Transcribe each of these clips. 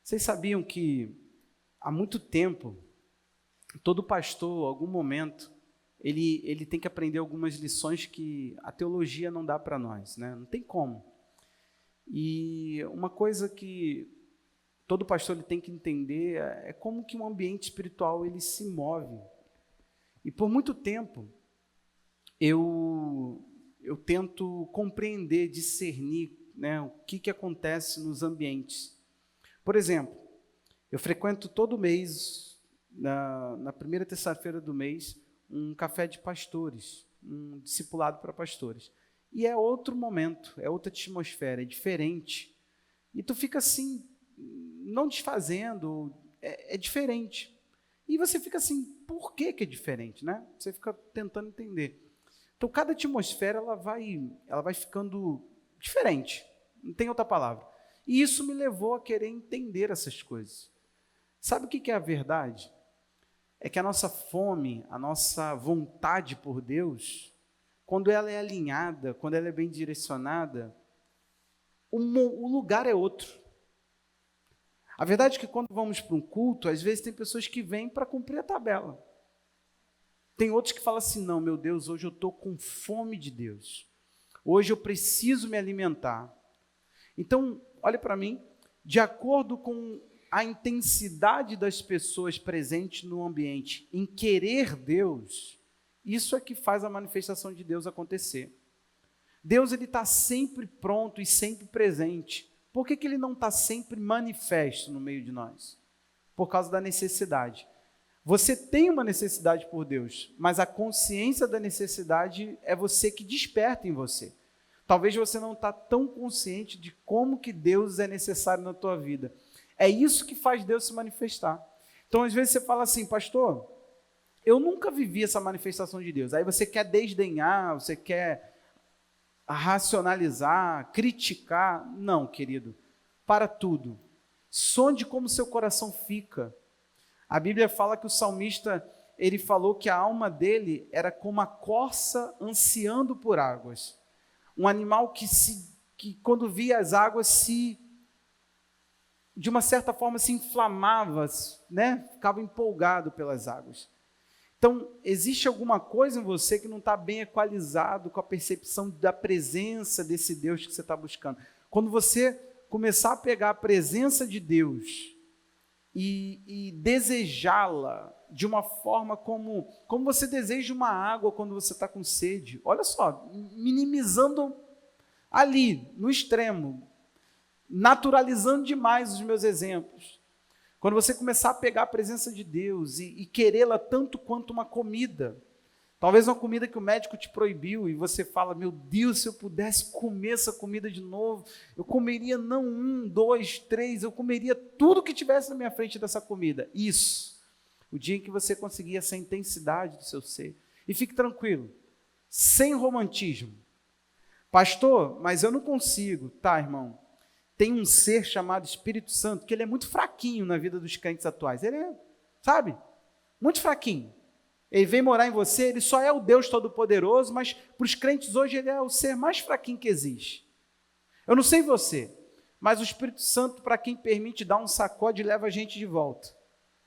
Vocês sabiam que há muito tempo, todo pastor, em algum momento, ele tem que aprender algumas lições que a teologia não dá para nós, né? Não tem como. E uma coisa que todo pastor ele tem que entender é como que um ambiente espiritual ele se move. E por muito tempo, eu tento compreender, discernir, né, o que acontece nos ambientes. Por exemplo, eu frequento todo mês, na primeira terça-feira do mês, um café de pastores, um discipulado para pastores. E é outro momento, é outra atmosfera, é diferente. E tu fica assim, não desfazendo, é diferente. E você fica assim, por que é diferente, né? Você fica tentando entender. Então, cada atmosfera, ela vai ficando diferente, não tem outra palavra. E isso me levou a querer entender essas coisas. Sabe o que é a verdade? É que a nossa fome, a nossa vontade por Deus, quando ela é alinhada, quando ela é bem direcionada, o lugar é outro. A verdade é que quando vamos para um culto, às vezes tem pessoas que vêm para cumprir a tabela. Tem outros que falam assim, não, meu Deus, hoje eu estou com fome de Deus. Hoje eu preciso me alimentar. Então, olha para mim, de acordo com a intensidade das pessoas presentes no ambiente em querer Deus, isso é que faz a manifestação de Deus acontecer. Deus está sempre pronto e sempre presente. Por que ele não está sempre manifesto no meio de nós? Por causa da necessidade. Você tem uma necessidade por Deus, mas a consciência da necessidade é você que desperta em você. Talvez você não está tão consciente de como que Deus é necessário na tua vida. É isso que faz Deus se manifestar. Então, às vezes você fala assim, pastor, eu nunca vivi essa manifestação de Deus. Aí você quer desdenhar, você quer racionalizar, criticar. Não, querido, para tudo. Sonde como seu coração fica. A Bíblia fala que o salmista, ele falou que a alma dele era como a corça ansiando por águas. Um animal que quando via as águas, de uma certa forma, se inflamava, né? Ficava empolgado pelas águas. Então, existe alguma coisa em você que não está bem equalizado com a percepção da presença desse Deus que você está buscando. Quando você começar a pegar a presença de Deus e desejá-la de uma forma como você deseja uma água quando você está com sede. Olha só, minimizando ali, no extremo, naturalizando demais os meus exemplos. Quando você começar a pegar a presença de Deus e querê-la tanto quanto uma comida, talvez uma comida que o médico te proibiu e você fala, meu Deus, se eu pudesse comer essa comida de novo, eu comeria não 1, 2, 3, eu comeria tudo que tivesse na minha frente dessa comida. Isso, o dia em que você conseguir essa intensidade do seu ser. E fique tranquilo, sem romantismo. Pastor, mas eu não consigo. Tá, irmão, tem um ser chamado Espírito Santo, que ele é muito fraquinho na vida dos crentes atuais. Ele é, sabe, muito fraquinho. Ele vem morar em você, ele só é o Deus Todo-Poderoso, mas para os crentes hoje ele é o ser mais fraquinho que existe. Eu não sei você, mas o Espírito Santo, para quem permite, dá um sacode e leva a gente de volta.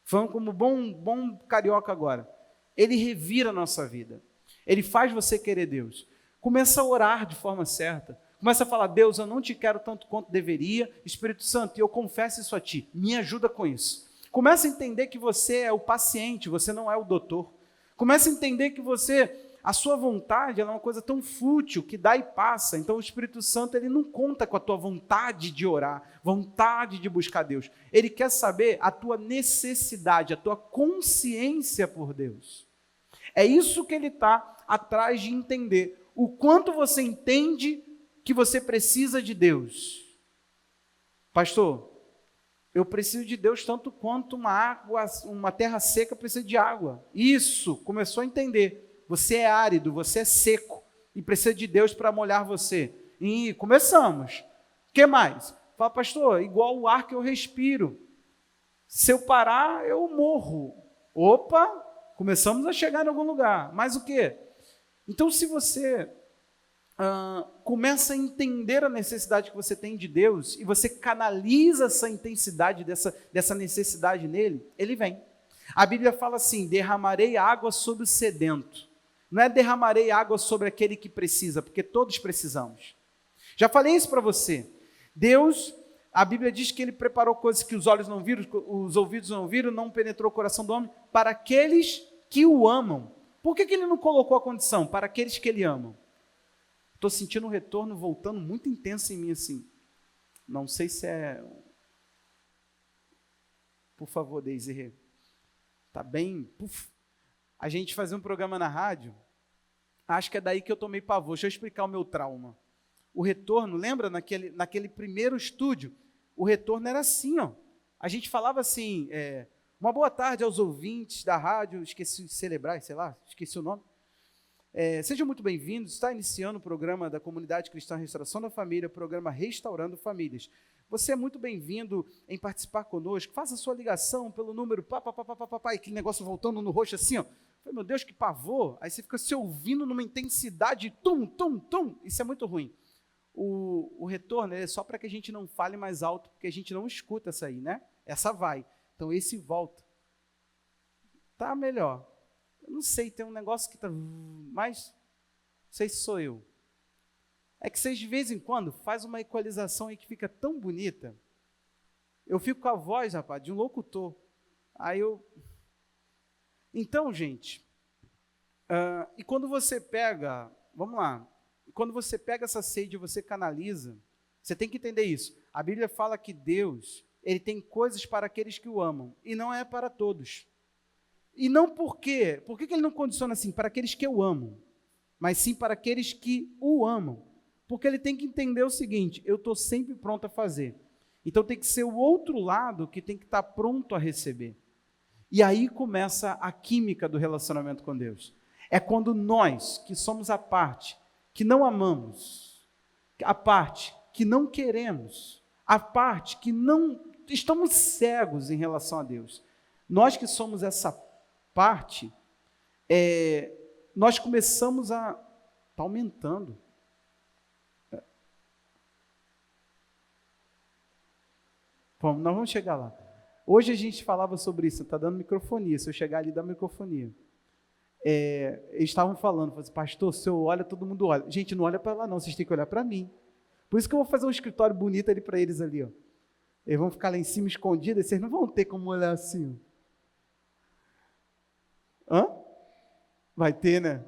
Falando como bom carioca agora. Ele revira a nossa vida. Ele faz você querer Deus. Começa a orar de forma certa. Começa a falar, Deus, eu não te quero tanto quanto deveria. Espírito Santo, eu confesso isso a ti. Me ajuda com isso. Começa a entender que você é o paciente, você não é o doutor. Começa a entender que a sua vontade ela é uma coisa tão fútil, que dá e passa. Então o Espírito Santo ele não conta com a tua vontade de orar, vontade de buscar Deus. Ele quer saber a tua necessidade, a tua consciência por Deus. É isso que ele está atrás de entender. O quanto você entende que você precisa de Deus. Pastor, eu preciso de Deus tanto quanto uma terra seca precisa de água. Isso, começou a entender. Você é árido, você é seco e precisa de Deus para molhar você. E começamos. O que mais? Fala, pastor, igual o ar que eu respiro. Se eu parar, eu morro. Opa, começamos a chegar em algum lugar. Mas o quê? Então, se você começa a entender a necessidade que você tem de Deus e você canaliza essa intensidade dessa necessidade nele, ele vem. A Bíblia fala assim: derramarei água sobre o sedento. Não é derramarei água sobre aquele que precisa, porque todos precisamos. Já falei isso para você. Deus, a Bíblia diz que ele preparou coisas que os olhos não viram, os ouvidos não viram, não penetrou o coração do homem, para aqueles que o amam. Por que ele não colocou a condição? Para aqueles que ele amam. Estou sentindo um retorno voltando muito intenso em mim assim. Não sei se é... Por favor, Deise. Está bem... Puf. A gente fazia um programa na rádio, acho que é daí que eu tomei pavor. Deixa eu explicar o meu trauma. O retorno, lembra naquele primeiro estúdio? O retorno era assim, ó. A gente falava assim, uma boa tarde aos ouvintes da rádio, esqueci de celebrar, sei lá, esqueci o nome. Sejam muito bem-vindos, está iniciando o programa da Comunidade Cristã Restauração da Família, programa Restaurando Famílias. Você é muito bem-vindo em participar conosco, faça a sua ligação pelo número e aquele negócio voltando no rosto assim, ó. Falei, meu Deus, que pavor. Aí você fica se ouvindo numa intensidade, isso é muito ruim. O retorno é só para que a gente não fale mais alto, porque a gente não escuta essa aí, né? Essa vai. Então esse volta. Tá melhor. Eu não sei, tem um negócio que está... Mas, não sei se sou eu. É que vocês de vez em quando faz uma equalização aí que fica tão bonita. Eu fico com a voz, rapaz, de um locutor. Aí eu... Então, gente, e quando você pega... Vamos lá. Quando você pega essa sede e você canaliza, você tem que entender isso. A Bíblia fala que Deus, ele tem coisas para aqueles que o amam, e não é para todos. E não por quê? Por que ele não condiciona assim? Para aqueles que o amam, mas sim para aqueles que o amam. Porque ele tem que entender o seguinte: eu estou sempre pronto a fazer. Então tem que ser o outro lado que tem que estar pronto a receber. E aí começa a química do relacionamento com Deus. É quando nós, que somos a parte que não amamos, a parte que não queremos, a parte que não estamos cegos em relação a Deus, nós que somos essa parte, nós começamos a... Está aumentando. Nós vamos chegar lá. Hoje a gente falava sobre isso, está dando microfonia, se eu chegar ali dá microfonia. Eles estavam falando, assim, pastor, se eu olho, todo mundo olha. Gente, não olha para lá não, vocês têm que olhar para mim. Por isso que eu vou fazer um escritório bonito ali para eles ali, ó. Eles vão ficar lá em cima escondidos, vocês não vão ter como olhar assim, ó. Vai ter, né?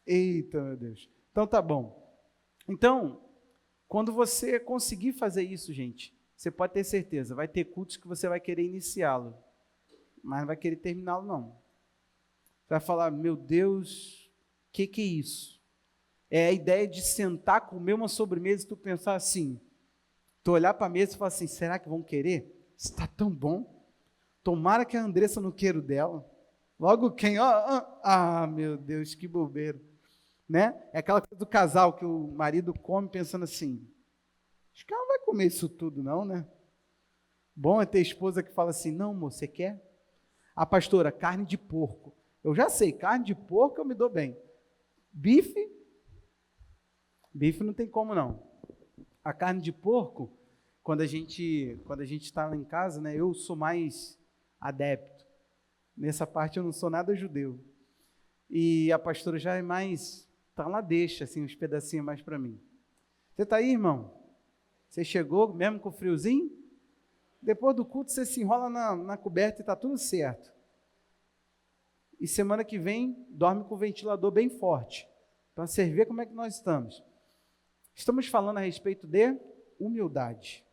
Eita, meu Deus. Então tá bom. Então, quando você conseguir fazer isso, gente, você pode ter certeza, vai ter cultos que você vai querer iniciá-lo, mas não vai querer terminá-lo, não. Você vai falar, meu Deus, o que é isso? É a ideia de sentar, comer uma sobremesa e tu pensar assim, tu olhar para a mesa e falar assim, será que vão querer? Isso está tão bom. Tomara que a Andressa não queira o dela. Logo quem? Meu Deus, que bobeira. Né? É aquela coisa do casal que o marido come pensando assim, acho que ela não vai comer isso tudo não, né? Bom é ter esposa que fala assim, não, amor, você quer? A pastora, carne de porco. Eu já sei, carne de porco eu me dou bem. Bife não tem como não. A carne de porco, quando a gente está lá em casa, né, eu sou mais adepto. Nessa parte eu não sou nada judeu. E a pastora já é mais, tá lá, deixa assim, uns pedacinhos mais para mim. Você está aí, irmão? Você chegou mesmo com friozinho? Depois do culto você se enrola na coberta e está tudo certo. E semana que vem dorme com o ventilador bem forte, para você ver como é que nós estamos. Estamos falando a respeito de humildade.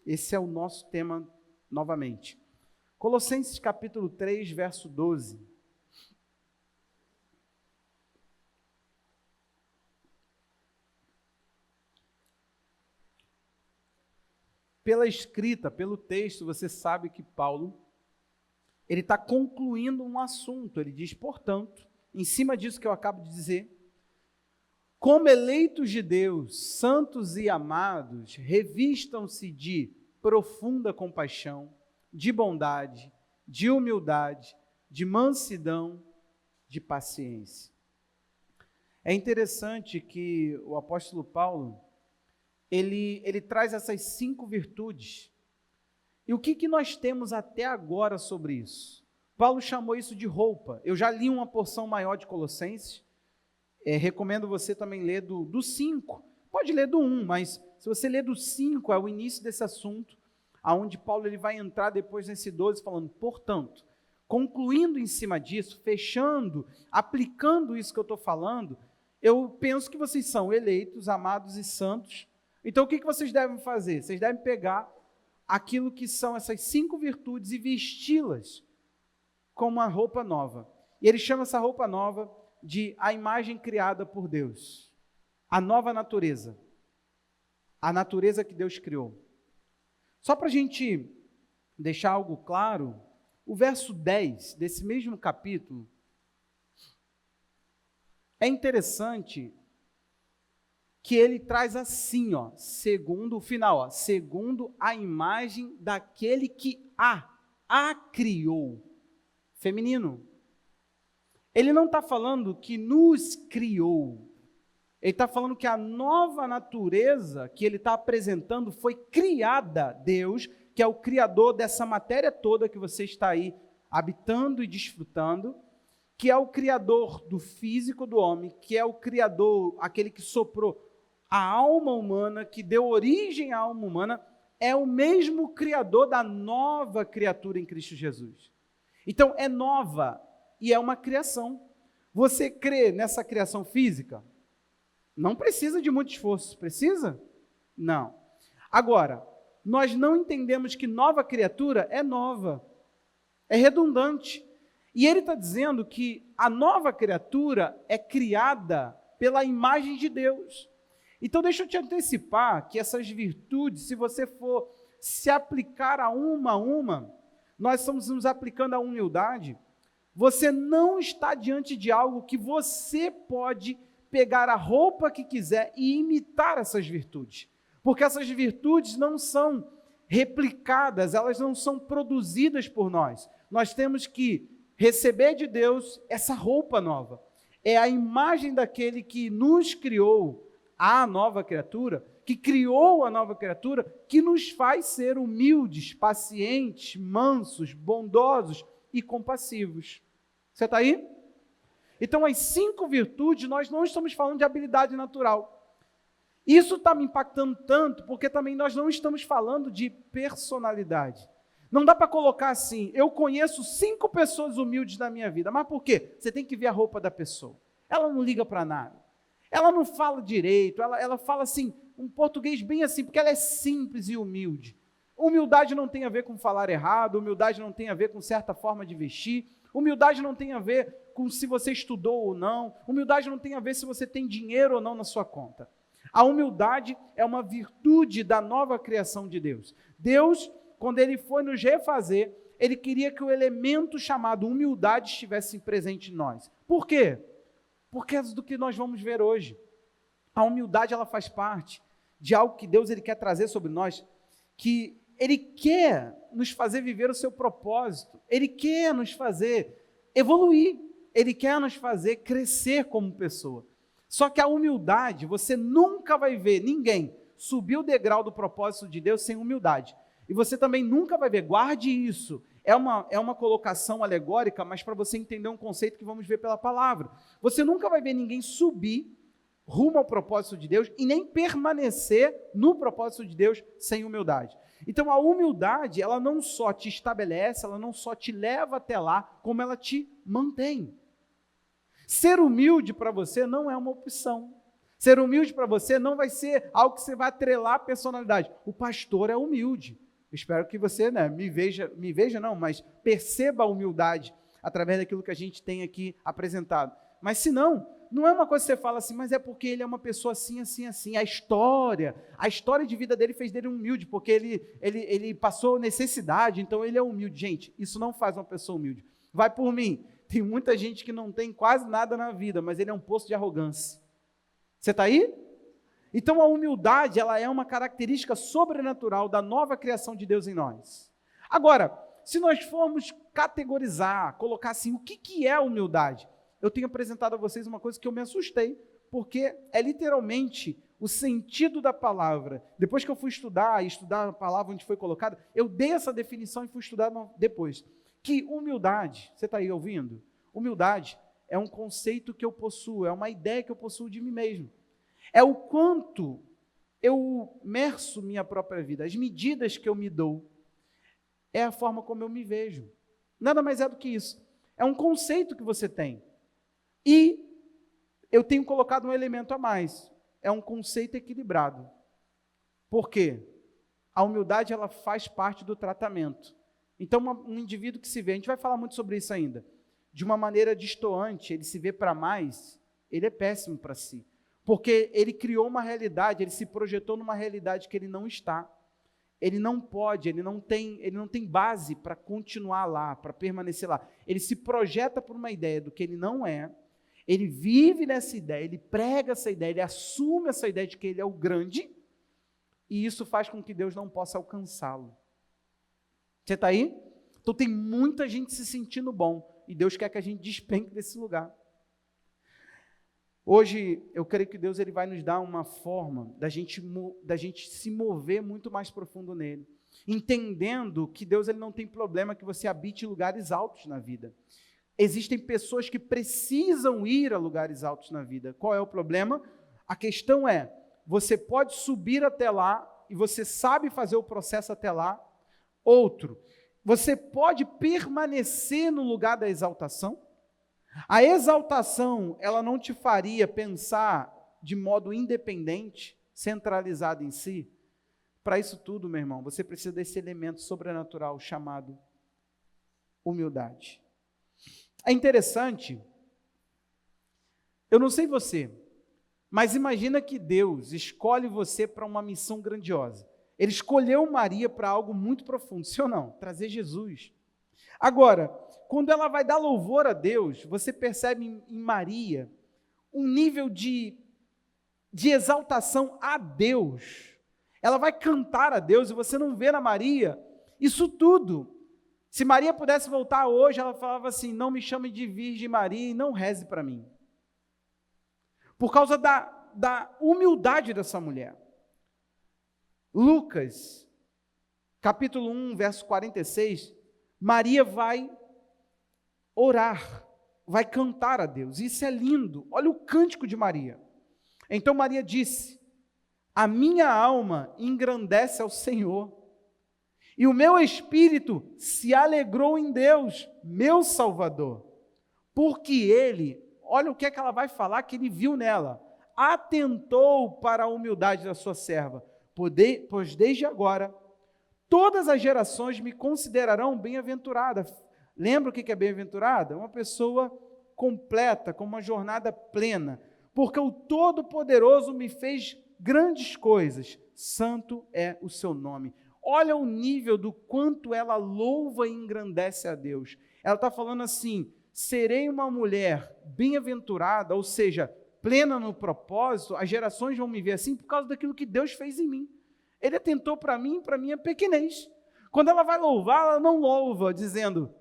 Esse é o nosso tema novamente. Colossenses capítulo 3, verso 12. Pela escrita, pelo texto, você sabe que Paulo, ele está concluindo um assunto. Ele diz, portanto, em cima disso que eu acabo de dizer, como eleitos de Deus, santos e amados, revistam-se de profunda compaixão, de bondade, de humildade, de mansidão, de paciência. É interessante que o apóstolo Paulo, ele traz essas 5 virtudes. E o que nós temos até agora sobre isso? Paulo chamou isso de roupa. Eu já li uma porção maior de Colossenses, recomendo você também ler do 5, pode ler do 1, mas se você ler do 5, é o início desse assunto, aonde Paulo ele vai entrar depois nesse 12, falando, portanto, concluindo em cima disso, fechando, aplicando isso que eu estou falando, eu penso que vocês são eleitos, amados e santos. Então o que vocês devem fazer? Vocês devem pegar aquilo que são essas 5 virtudes e vesti-las como uma roupa nova. E ele chama essa roupa nova de a imagem criada por Deus, a nova natureza, a natureza que Deus criou. Só para a gente deixar algo claro, o verso 10 desse mesmo capítulo, é interessante que ele traz assim, segundo o final, segundo a imagem daquele que a criou, feminino. Ele não está falando que nos criou, ele está falando que a nova natureza que ele está apresentando foi criada, Deus, que é o criador dessa matéria toda que você está aí habitando e desfrutando, que é o criador do físico do homem, que é o criador, aquele que soprou a alma humana, que deu origem à alma humana, é o mesmo criador da nova criatura em Cristo Jesus. Então, é nova e é uma criação. Você crê nessa criação física? Não precisa de muito esforço, precisa? Não. Agora, nós não entendemos que nova criatura é nova, é redundante. E ele está dizendo que a nova criatura é criada pela imagem de Deus. Então, deixa eu te antecipar que essas virtudes, se você for se aplicar a uma, nós estamos nos aplicando à humildade. Você não está diante de algo que você pode pegar a roupa que quiser e imitar essas virtudes. Porque essas virtudes não são replicadas, elas não são produzidas por nós. Nós temos que receber de Deus essa roupa nova. É a imagem daquele que nos criou, a nova criatura, que criou a nova criatura, que nos faz ser humildes, pacientes, mansos, bondosos e compassivos. Você está aí? Então, as 5 virtudes, nós não estamos falando de habilidade natural. Isso está me impactando tanto, porque também nós não estamos falando de personalidade. Não dá para colocar assim, eu conheço 5 pessoas humildes na minha vida, mas por quê? Você tem que ver a roupa da pessoa. Ela não liga para nada. Ela não fala direito, ela fala assim, um português bem assim, porque ela é simples e humilde. Humildade não tem a ver com falar errado, humildade não tem a ver com certa forma de vestir, humildade não tem a ver com se você estudou ou não, humildade não tem a ver se você tem dinheiro ou não na sua conta. A humildade é uma virtude da nova criação de Deus. Deus, quando Ele foi nos refazer, Ele queria que o elemento chamado humildade estivesse presente em nós. Por quê? Por causa do que nós vamos ver hoje. A humildade, ela faz parte de algo que Deus ele quer trazer sobre nós, que Ele quer nos fazer viver o seu propósito, Ele quer nos fazer evoluir, Ele quer nos fazer crescer como pessoa. Só que a humildade, você nunca vai ver ninguém subir o degrau do propósito de Deus sem humildade. E você também nunca vai ver, guarde isso, é uma colocação alegórica, mas para você entender um conceito que vamos ver pela palavra. Você nunca vai ver ninguém subir rumo ao propósito de Deus e nem permanecer no propósito de Deus sem humildade. Então a humildade, ela não só te estabelece, ela não só te leva até lá, como ela te mantém. Ser humilde para você não é uma opção. Ser humilde para você não vai ser algo que você vai atrelar à personalidade. O pastor é humilde. Espero que você me veja não, mas perceba a humildade através daquilo que a gente tem aqui apresentado. Mas se não é uma coisa que você fala assim, mas é porque ele é uma pessoa assim, assim, assim. A história de vida dele fez dele humilde, porque ele passou necessidade, então ele é humilde. Gente, isso não faz uma pessoa humilde. Vai por mim. Tem muita gente que não tem quase nada na vida, mas ele é um poço de arrogância. Você está aí? Então a humildade, ela é uma característica sobrenatural da nova criação de Deus em nós. Agora, se nós formos categorizar, colocar assim, o que é a humildade? Eu tenho apresentado a vocês uma coisa que eu me assustei porque é literalmente o sentido da palavra. Depois que eu fui estudar a palavra onde foi colocada, eu dei essa definição e fui estudar depois. Que humildade, você está aí ouvindo? Humildade é um conceito que eu possuo, é uma ideia que eu possuo de mim mesmo. É o quanto eu merço minha própria vida, as medidas que eu me dou, é a forma como eu me vejo. Nada mais é do que isso. É um conceito que você tem. E eu tenho colocado um elemento a mais. É um conceito equilibrado. Por quê? A humildade, ela faz parte do tratamento. Então, um indivíduo que se vê, a gente vai falar muito sobre isso ainda, de uma maneira destoante, ele se vê para mais, ele é péssimo para si. Porque ele criou uma realidade, ele se projetou numa realidade que ele não está. Ele não pode, ele não tem base para continuar lá, para permanecer lá. Ele se projeta por uma ideia do que ele não é, ele vive nessa ideia, ele prega essa ideia, ele assume essa ideia de que ele é o grande, e isso faz com que Deus não possa alcançá-lo. Você está aí? Então tem muita gente se sentindo bom, e Deus quer que a gente despenque desse lugar. Hoje, eu creio que Deus ele vai nos dar uma forma da gente se mover muito mais profundo nele, entendendo que Deus ele não tem problema que você habite em lugares altos na vida. Existem pessoas que precisam ir a lugares altos na vida. Qual é o problema? A questão é, você pode subir até lá, e você sabe fazer o processo até lá. Outro, você pode permanecer no lugar da exaltação. A exaltação, ela não te faria pensar de modo independente, centralizado em si. Para isso tudo, meu irmão, você precisa desse elemento sobrenatural chamado humildade. É interessante, eu não sei você, mas imagina que Deus escolhe você para uma missão grandiosa. Ele escolheu Maria para algo muito profundo, sim ou não? Trazer Jesus. Agora, quando ela vai dar louvor a Deus, você percebe em Maria um nível de exaltação a Deus. Ela vai cantar a Deus e você não vê na Maria isso tudo. Se Maria pudesse voltar hoje, ela falava assim, não me chame de Virgem Maria e não reze para mim. Por causa da humildade dessa mulher. Lucas, capítulo 1, verso 46, Maria vai orar, vai cantar a Deus. Isso é lindo. Olha o cântico de Maria. Então Maria disse, a minha alma engrandece ao Senhor, e o meu espírito se alegrou em Deus, meu Salvador, porque Ele, olha o que é que ela vai falar, que Ele viu nela, atentou para a humildade da sua serva, pois desde agora, todas as gerações me considerarão bem-aventurada. Lembra o que é bem-aventurada? Uma pessoa completa, com uma jornada plena, porque o Todo-Poderoso me fez grandes coisas, santo é o seu nome. Olha o nível do quanto ela louva e engrandece a Deus. Ela está falando assim, serei uma mulher bem-aventurada, ou seja, plena no propósito, as gerações vão me ver assim por causa daquilo que Deus fez em mim. Ele atentou para minha pequenez. Quando ela vai louvar, ela não louva dizendo,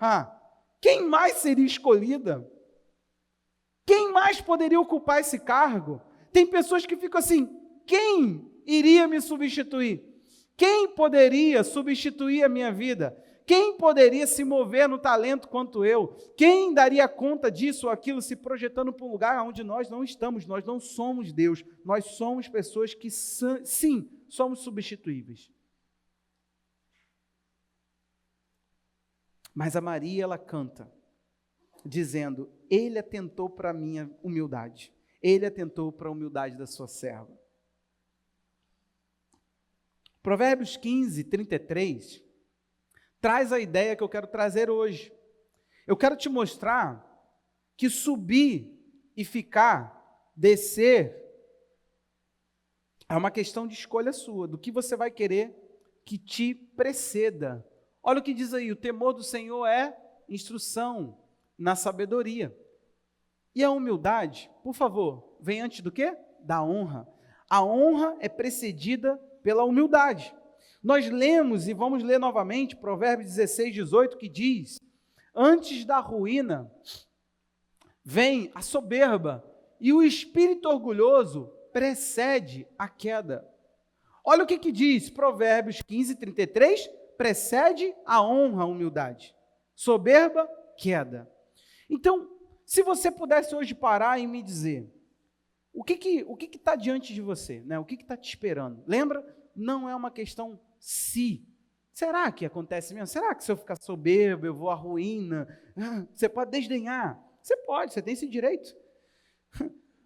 quem mais seria escolhida? Quem mais poderia ocupar esse cargo? Tem pessoas que ficam assim, quem iria me substituir? Quem poderia substituir a minha vida? Quem poderia se mover no talento quanto eu? Quem daria conta disso ou aquilo, se projetando para um lugar onde nós não estamos? Nós não somos Deus, nós somos pessoas que, sim, somos substituíveis. Mas a Maria, ela canta, dizendo, Ele atentou para a minha humildade, Ele atentou para a humildade da sua serva. Provérbios 15, 33, traz a ideia que eu quero trazer hoje. Eu quero te mostrar que subir e ficar, descer, é uma questão de escolha sua, do que você vai querer que te preceda. Olha o que diz aí, o temor do Senhor é instrução na sabedoria. E a humildade, por favor, vem antes do quê? Da honra. A honra é precedida pela humildade. Nós lemos e vamos ler novamente Provérbios 16, 18, que diz, antes da ruína vem a soberba e o espírito orgulhoso precede a queda. Olha o que diz Provérbios 15:33, precede a honra, a humildade. Soberba, queda. Então, se você pudesse hoje parar e me dizer, o que está diante de você? Né? O que está te esperando? Lembra? Não é uma questão se. Será que acontece mesmo? Será que se eu ficar soberbo, eu vou à ruína? Você pode desdenhar. Você pode, você tem esse direito.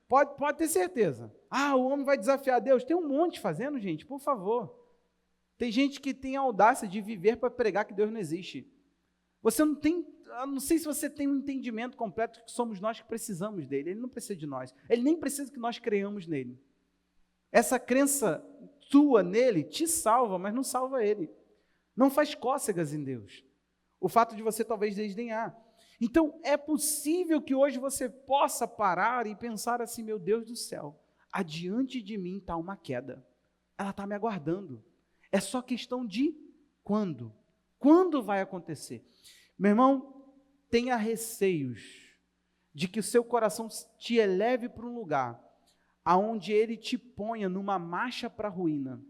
Pode ter certeza. O homem vai desafiar Deus. Tem um monte fazendo, gente, por favor. Tem gente que tem a audácia de viver para pregar que Deus não existe. Você não tem, eu não sei se você tem um entendimento completo que somos nós que precisamos dele. Ele não precisa de nós. Ele nem precisa que nós creiamos nele. Essa crença tua nele te salva, mas não salva ele. Não faz cócegas em Deus. O fato de você talvez desdenhar. Então, é possível que hoje você possa parar e pensar assim, meu Deus do céu, adiante de mim está uma queda. Ela está me aguardando. É só questão de quando. Quando vai acontecer? Meu irmão, tenha receios de que o seu coração te eleve para um lugar aonde ele te ponha numa marcha para a ruína.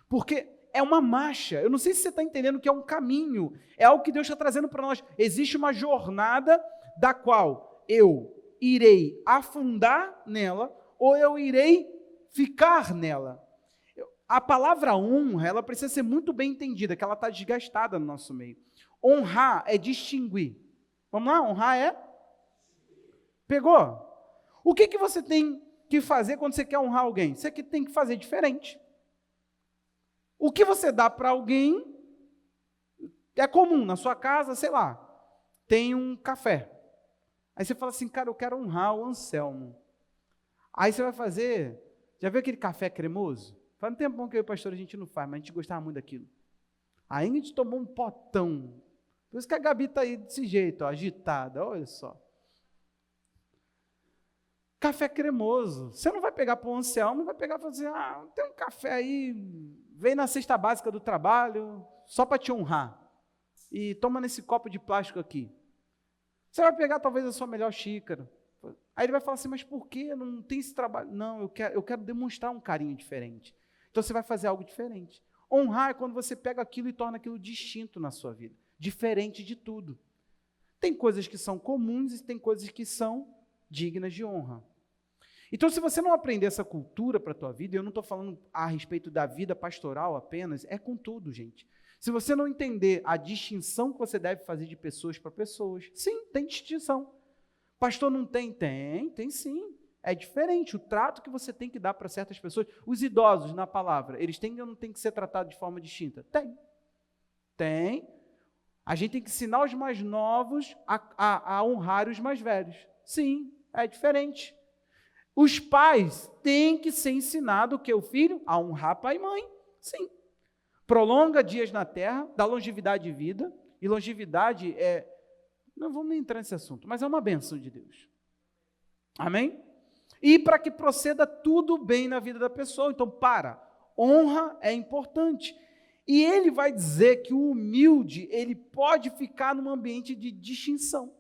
Porque é uma marcha, eu não sei se você está entendendo que é um caminho, é algo que Deus está trazendo para nós. Existe uma jornada da qual eu irei afundar nela ou eu irei ficar nela. A palavra honra, ela precisa ser muito bem entendida, que ela está desgastada no nosso meio. Honrar é distinguir. Vamos lá? Honrar é? Pegou? O que você tem que fazer quando você quer honrar alguém? Você tem que fazer diferente. O que você dá para alguém é comum, na sua casa, sei lá, tem um café. Aí você fala assim, cara, eu quero honrar o Anselmo. Aí você vai fazer, já viu aquele café cremoso? Faz um tempão que eu e o pastor a gente não faz, mas a gente gostava muito daquilo. Aí a gente tomou um potão. Por isso que a Gabi está aí desse jeito, ó, agitada, olha só. Café cremoso. Você não vai pegar para o Anselmo, vai pegar e falar assim, tem um café aí, vem na cesta básica do trabalho, só para te honrar. E toma nesse copo de plástico aqui. Você vai pegar talvez a sua melhor xícara. Aí ele vai falar assim, mas por que não tem esse trabalho? Não, eu quero demonstrar um carinho diferente. Então você vai fazer algo diferente. Honrar é quando você pega aquilo e torna aquilo distinto na sua vida. Diferente de tudo. Tem coisas que são comuns e tem coisas que são dignas de honra. Então, se você não aprender essa cultura para a tua vida, eu não estou falando a respeito da vida pastoral apenas, é com tudo, gente. Se você não entender a distinção que você deve fazer de pessoas para pessoas, sim, tem distinção. Pastor, não tem? Tem sim. É diferente o trato que você tem que dar para certas pessoas. Os idosos, na palavra, eles têm ou não têm que ser tratados de forma distinta? Tem. A gente tem que ensinar os mais novos a honrar os mais velhos. Sim, é diferente. Os pais têm que ser ensinados o que? O filho? A honrar pai e mãe. Sim. Prolonga dias na terra, dá longevidade de vida. E longevidade é... Não vamos nem entrar nesse assunto, mas é uma bênção de Deus. Amém? E para que proceda tudo bem na vida da pessoa. Então, honra é importante. E ele vai dizer que o humilde, ele pode ficar num ambiente de distinção.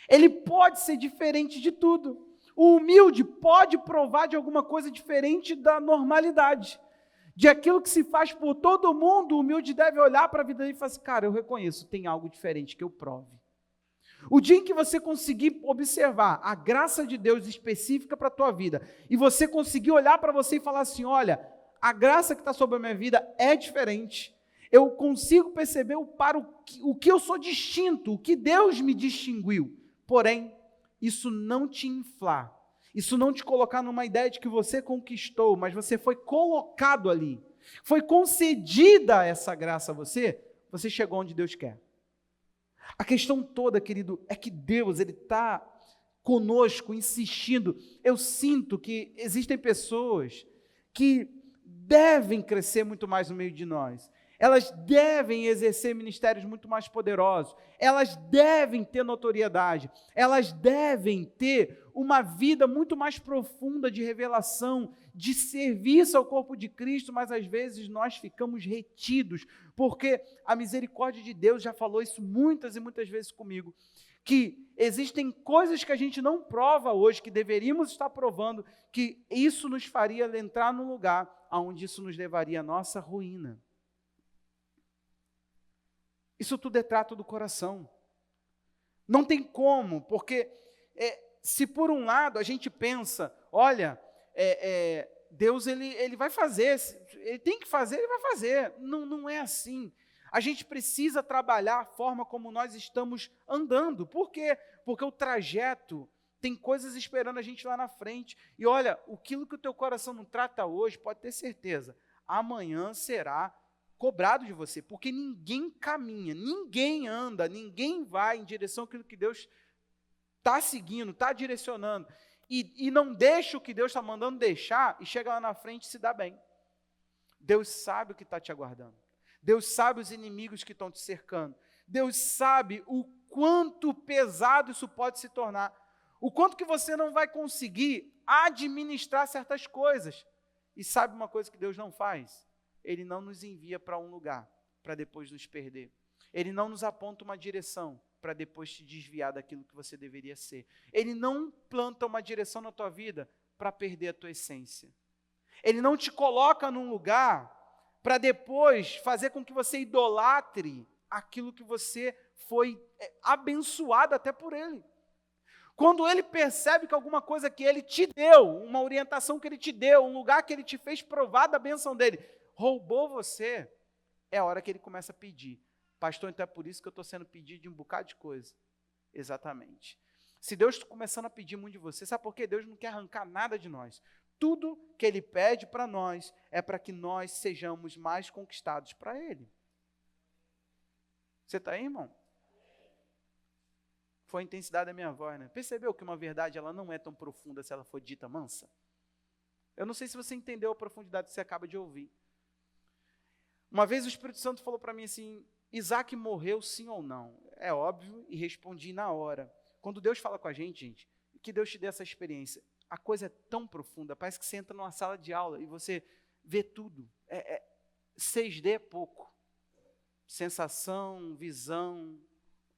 Ele pode ser diferente de tudo. O humilde pode provar de alguma coisa diferente da normalidade. De aquilo que se faz por todo mundo, o humilde deve olhar para a vida dele e falar assim, cara, eu reconheço, tem algo diferente que eu prove. O dia em que você conseguir observar a graça de Deus específica para a tua vida, e você conseguir olhar para você e falar assim, olha, a graça que está sobre a minha vida é diferente, eu consigo perceber o que eu sou distinto, o que Deus me distinguiu, porém, isso não te inflar, isso não te colocar numa ideia de que você conquistou, mas você foi colocado ali, foi concedida essa graça a você chegou onde Deus quer. A questão toda, querido, é que Deus, Ele está conosco, insistindo. Eu sinto que existem pessoas que devem crescer muito mais no meio de nós. elas devem exercer ministérios muito mais poderosos, elas devem ter notoriedade, elas devem ter uma vida muito mais profunda de revelação, de serviço ao corpo de Cristo, mas às vezes nós ficamos retidos, porque a misericórdia de Deus já falou isso muitas e muitas vezes comigo, que existem coisas que a gente não prova hoje, que deveríamos estar provando, que isso nos faria entrar num lugar onde isso nos levaria à nossa ruína. Isso tudo é trato do coração. Não tem como, porque se por um lado a gente pensa, olha, Deus ele vai fazer, ele tem que fazer, ele vai fazer. Não é assim. A gente precisa trabalhar a forma como nós estamos andando. Por quê? Porque o trajeto tem coisas esperando a gente lá na frente. E olha, aquilo que o teu coração não trata hoje, pode ter certeza, amanhã será cobrado de você, porque ninguém caminha, ninguém anda, ninguém vai em direção àquilo que Deus está seguindo, está direcionando, e não deixa o que Deus está mandando deixar, e chega lá na frente e se dá bem. Deus sabe o que está te aguardando, Deus sabe os inimigos que estão te cercando, Deus sabe o quanto pesado isso pode se tornar, o quanto que você não vai conseguir administrar certas coisas, e sabe uma coisa que Deus não faz? Ele não nos envia para um lugar, para depois nos perder. Ele não nos aponta uma direção, para depois te desviar daquilo que você deveria ser. Ele não planta uma direção na tua vida, para perder a tua essência. Ele não te coloca num lugar, para depois fazer com que você idolatre aquilo que você foi abençoado até por Ele. Quando Ele percebe que alguma coisa que Ele te deu, uma orientação que Ele te deu, um lugar que Ele te fez provar da bênção dEle, roubou você, é a hora que ele começa a pedir. Pastor, então é por isso que eu estou sendo pedido de um bocado de coisa. Exatamente. Se Deus está começando a pedir muito de você, sabe por quê? Deus não quer arrancar nada de nós. Tudo que Ele pede para nós é para que nós sejamos mais conquistados para Ele. Você está aí, irmão? Foi a intensidade da minha voz, né? Percebeu que uma verdade ela não é tão profunda se ela for dita mansa? Eu não sei se você entendeu a profundidade que você acaba de ouvir. Uma vez o Espírito Santo falou para mim assim, Isaac morreu sim ou não? É óbvio, e respondi na hora. Quando Deus fala com a gente, que Deus te dê essa experiência, a coisa é tão profunda, parece que você entra numa sala de aula e você vê tudo. 6D é pouco. Sensação, visão,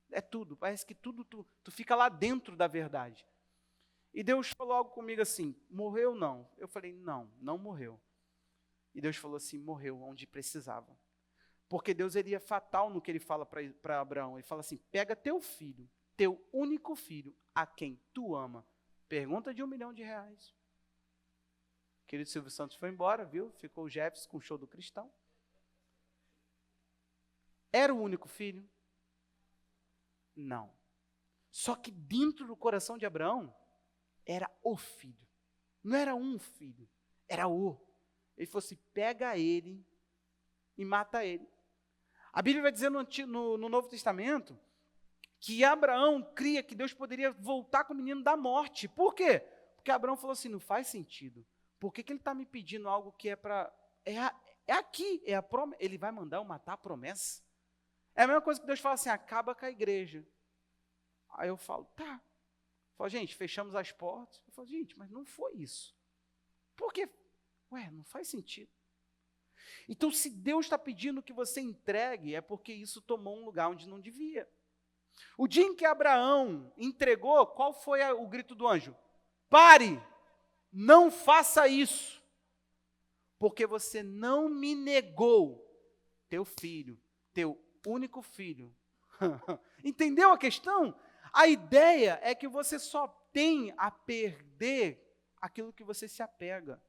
é tudo. Parece que tudo, tu fica lá dentro da verdade. E Deus falou algo comigo assim, morreu ou não? Eu falei, não morreu. E Deus falou assim, morreu onde precisava. Porque Deus ele é fatal no que ele fala para Abraão. Ele fala assim, pega teu filho, teu único filho, a quem tu ama. Pergunta de R$1 milhão. O querido Silvio Santos foi embora, viu? Ficou o Jefferson com o show do cristão. Era o único filho? Não. Só que dentro do coração de Abraão, era o filho. Não era um filho, era o. Ele falou assim, pega ele e mata ele. A Bíblia vai dizer no Novo Testamento que Abraão cria que Deus poderia voltar com o menino da morte. Por quê? Porque Abraão falou assim, não faz sentido. Por que ele está me pedindo algo que é para... É aqui, é a promessa. Ele vai mandar eu matar a promessa? É a mesma coisa que Deus fala assim, acaba com a igreja. Aí eu falo, tá. Eu falo, gente, fechamos as portas. Eu falo, gente, mas não foi isso. Por quê? Não faz sentido. Então, se Deus está pedindo que você entregue, é porque isso tomou um lugar onde não devia. O dia em que Abraão entregou, qual foi o grito do anjo? Pare! Não faça isso, porque você não me negou teu filho, teu único filho. Entendeu a questão? A ideia é que você só tem a perder aquilo que você se apega.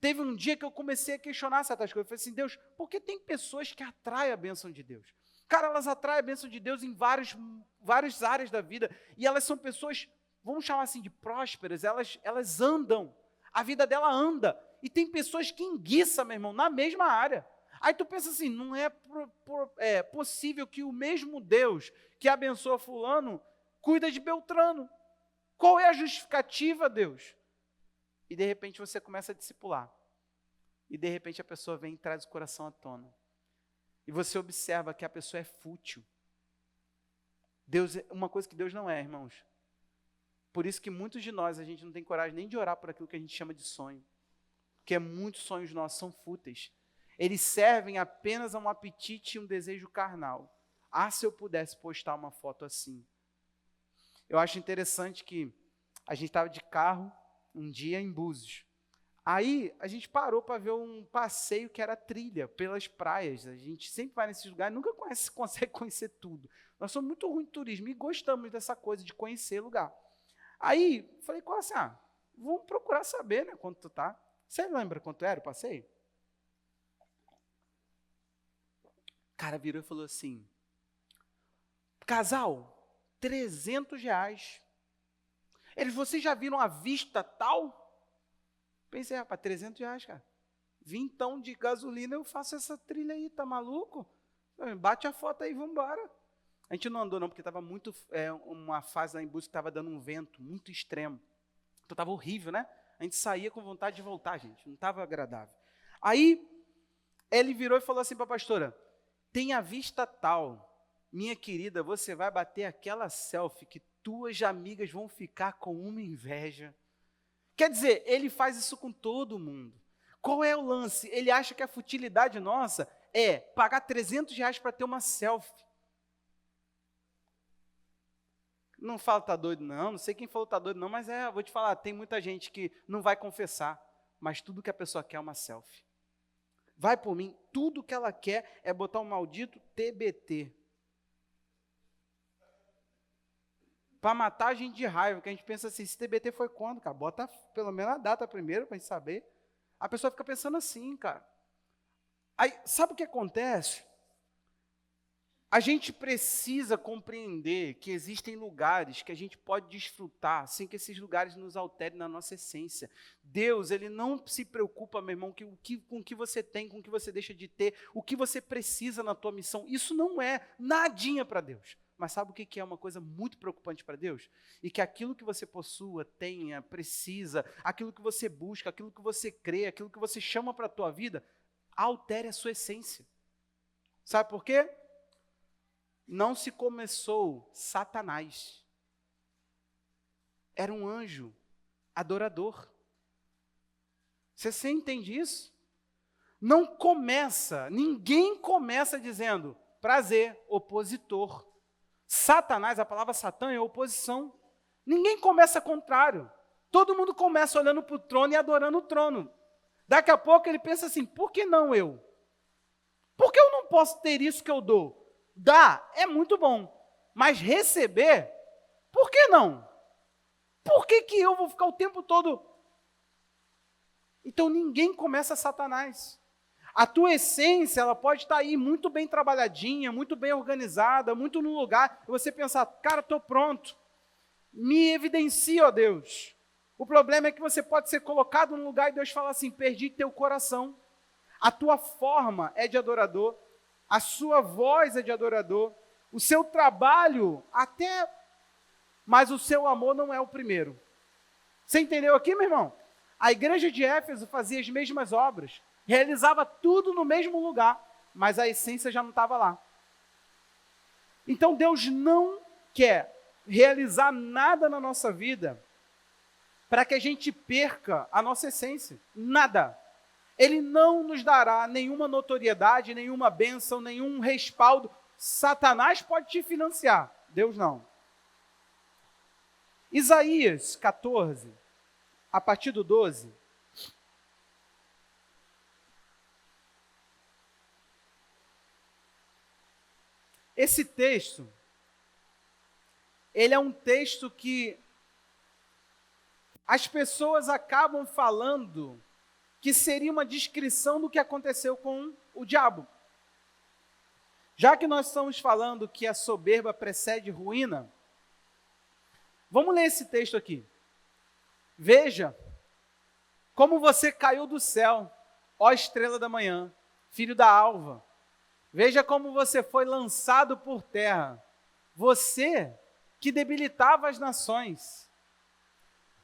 Teve um dia que eu comecei a questionar certas coisas. Eu falei assim, Deus, por que tem pessoas que atraem a bênção de Deus? Cara, elas atraem a bênção de Deus em várias áreas da vida. E elas são pessoas, vamos chamar assim de prósperas, elas andam. A vida dela anda. E tem pessoas que enguiçam, meu irmão, na mesma área. Aí tu pensa assim, não é possível que o mesmo Deus que abençoa fulano, cuida de Beltrano. Qual é a justificativa, Deus? E de repente você começa a discipular. E de repente a pessoa vem e traz o coração à tona. e você observa que a pessoa é fútil. Deus é uma coisa que Deus não é, irmãos. Por isso que muitos de nós, a gente não tem coragem nem de orar por aquilo que a gente chama de sonho. Porque muitos sonhos nossos são fúteis. Eles servem apenas a um apetite e um desejo carnal. Ah, se eu pudesse postar uma foto assim. Eu acho interessante que a gente estava de carro um dia em Búzios. Aí a gente parou para ver um passeio que era trilha pelas praias. A gente sempre vai nesses lugares, nunca consegue conhecer tudo. Nós somos muito ruins de turismo e gostamos dessa coisa de conhecer lugar. Aí falei com ela assim, vamos procurar saber, né, quanto tu tá. Você lembra quanto era o passeio? O cara virou e falou assim, casal, R$300. Eles, vocês já viram a vista tal? Pensei, rapaz, R$300, cara. Vintão de gasolina, eu faço essa trilha aí, tá maluco? Bate a foto aí, vamos embora. A gente não andou não, porque estava muito, uma fase lá em Búzios que estava dando um vento muito extremo. Então estava horrível, né? A gente saía com vontade de voltar, gente, não estava agradável. Aí, ele virou e falou assim para a pastora, tem a vista tal, minha querida, você vai bater aquela selfie que tuas amigas vão ficar com uma inveja. Quer dizer, ele faz isso com todo mundo. Qual é o lance? Ele acha que a futilidade nossa é pagar R$300 para ter uma selfie. Não fala tá doido não sei quem falou tá doido não, mas vou te falar, tem muita gente que não vai confessar, mas tudo que a pessoa quer é uma selfie. Vai por mim, tudo que ela quer é botar um maldito TBT. Para matar a gente de raiva, que a gente pensa assim, esse TBT foi quando, cara? Bota pelo menos a data primeiro para a gente saber. A pessoa fica pensando assim, cara. Aí, sabe o que acontece? A gente precisa compreender que existem lugares que a gente pode desfrutar sem que esses lugares nos alterem na nossa essência. Deus, Ele não se preocupa, meu irmão, com o que você tem, com o que você deixa de ter, o que você precisa na tua missão. Isso não é nadinha para Deus. Mas sabe o que é uma coisa muito preocupante para Deus? E que aquilo que você possua, tenha, precisa, aquilo que você busca, aquilo que você crê, aquilo que você chama para a tua vida, altere a sua essência. Sabe por quê? Não se começou Satanás. Era um anjo adorador. Você entende isso? Não começa, ninguém começa dizendo prazer, opositor. Satanás, a palavra Satã é oposição. Ninguém começa contrário. Todo mundo começa olhando para o trono e adorando o trono. Daqui a pouco ele pensa assim, por que não eu? Por que eu não posso ter isso que eu dou? Dar é muito bom, mas receber, por que não? Por que eu vou ficar o tempo todo? Então ninguém começa Satanás. A tua essência, ela pode estar aí muito bem trabalhadinha, muito bem organizada, muito no lugar, e você pensar, cara, estou pronto, me evidencia, ó Deus. O problema é que você pode ser colocado num lugar e Deus fala assim, perdi teu coração. A tua forma é de adorador, a sua voz é de adorador, o seu trabalho até, mas o seu amor não é o primeiro. Você entendeu aqui, meu irmão? A igreja de Éfeso fazia as mesmas obras, realizava tudo no mesmo lugar, mas a essência já não estava lá. Então Deus não quer realizar nada na nossa vida para que a gente perca a nossa essência. Nada. Ele não nos dará nenhuma notoriedade, nenhuma bênção, nenhum respaldo. Satanás pode te financiar, Deus não. Isaías 14, a partir do 12. Esse texto, ele é um texto que as pessoas acabam falando que seria uma descrição do que aconteceu com o diabo. Já que nós estamos falando que a soberba precede ruína, vamos ler esse texto aqui. Veja como você caiu do céu, ó estrela da manhã, filho da alva. Veja como você foi lançado por terra, você que debilitava as nações.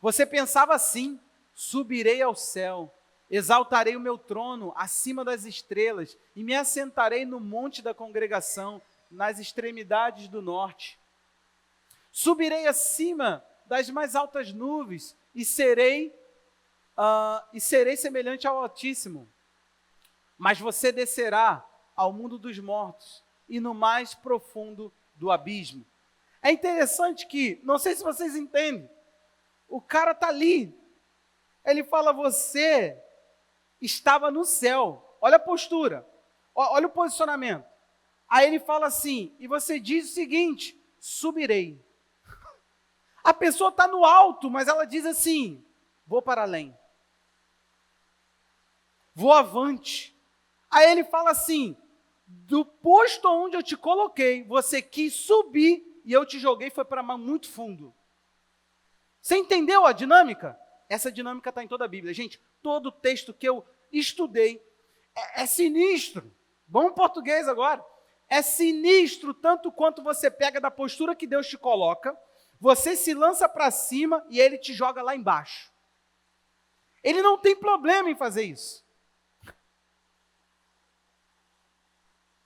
Você pensava assim, subirei ao céu, Exaltarei o meu trono acima das estrelas e me assentarei no monte da congregação, nas extremidades do norte. Subirei acima das mais altas nuvens e serei semelhante ao Altíssimo. Mas você descerá ao mundo dos mortos e no mais profundo do abismo. É interessante que, não sei se vocês entendem, o cara está ali, ele fala, você estava no céu, olha a postura, olha o posicionamento. Aí ele fala assim, e você diz o seguinte, subirei. A pessoa está no alto, mas ela diz assim, vou para além. Vou avante. Aí ele fala assim, do posto onde eu te coloquei, você quis subir e eu te joguei, foi para muito fundo. Você entendeu a dinâmica? Essa dinâmica está em toda a Bíblia. Gente, todo texto que eu estudei é sinistro. Vamos em português agora. É sinistro tanto quanto você pega da postura que Deus te coloca, você se lança para cima e ele te joga lá embaixo. Ele não tem problema em fazer isso.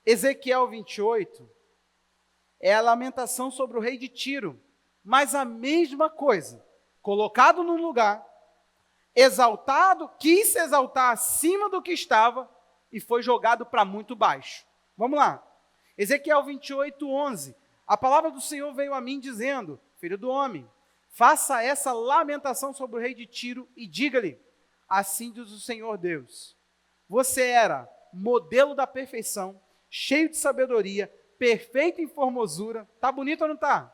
Ezequiel 28 é a lamentação sobre o rei de Tiro, mas a mesma coisa, colocado num lugar, exaltado, quis se exaltar acima do que estava e foi jogado para muito baixo. Vamos lá. Ezequiel 28, 11. A palavra do Senhor veio a mim dizendo, filho do homem, faça essa lamentação sobre o rei de Tiro e diga-lhe, assim diz o Senhor Deus, você era modelo da perfeição, cheio de sabedoria, perfeito em formosura. Tá bonito ou não tá?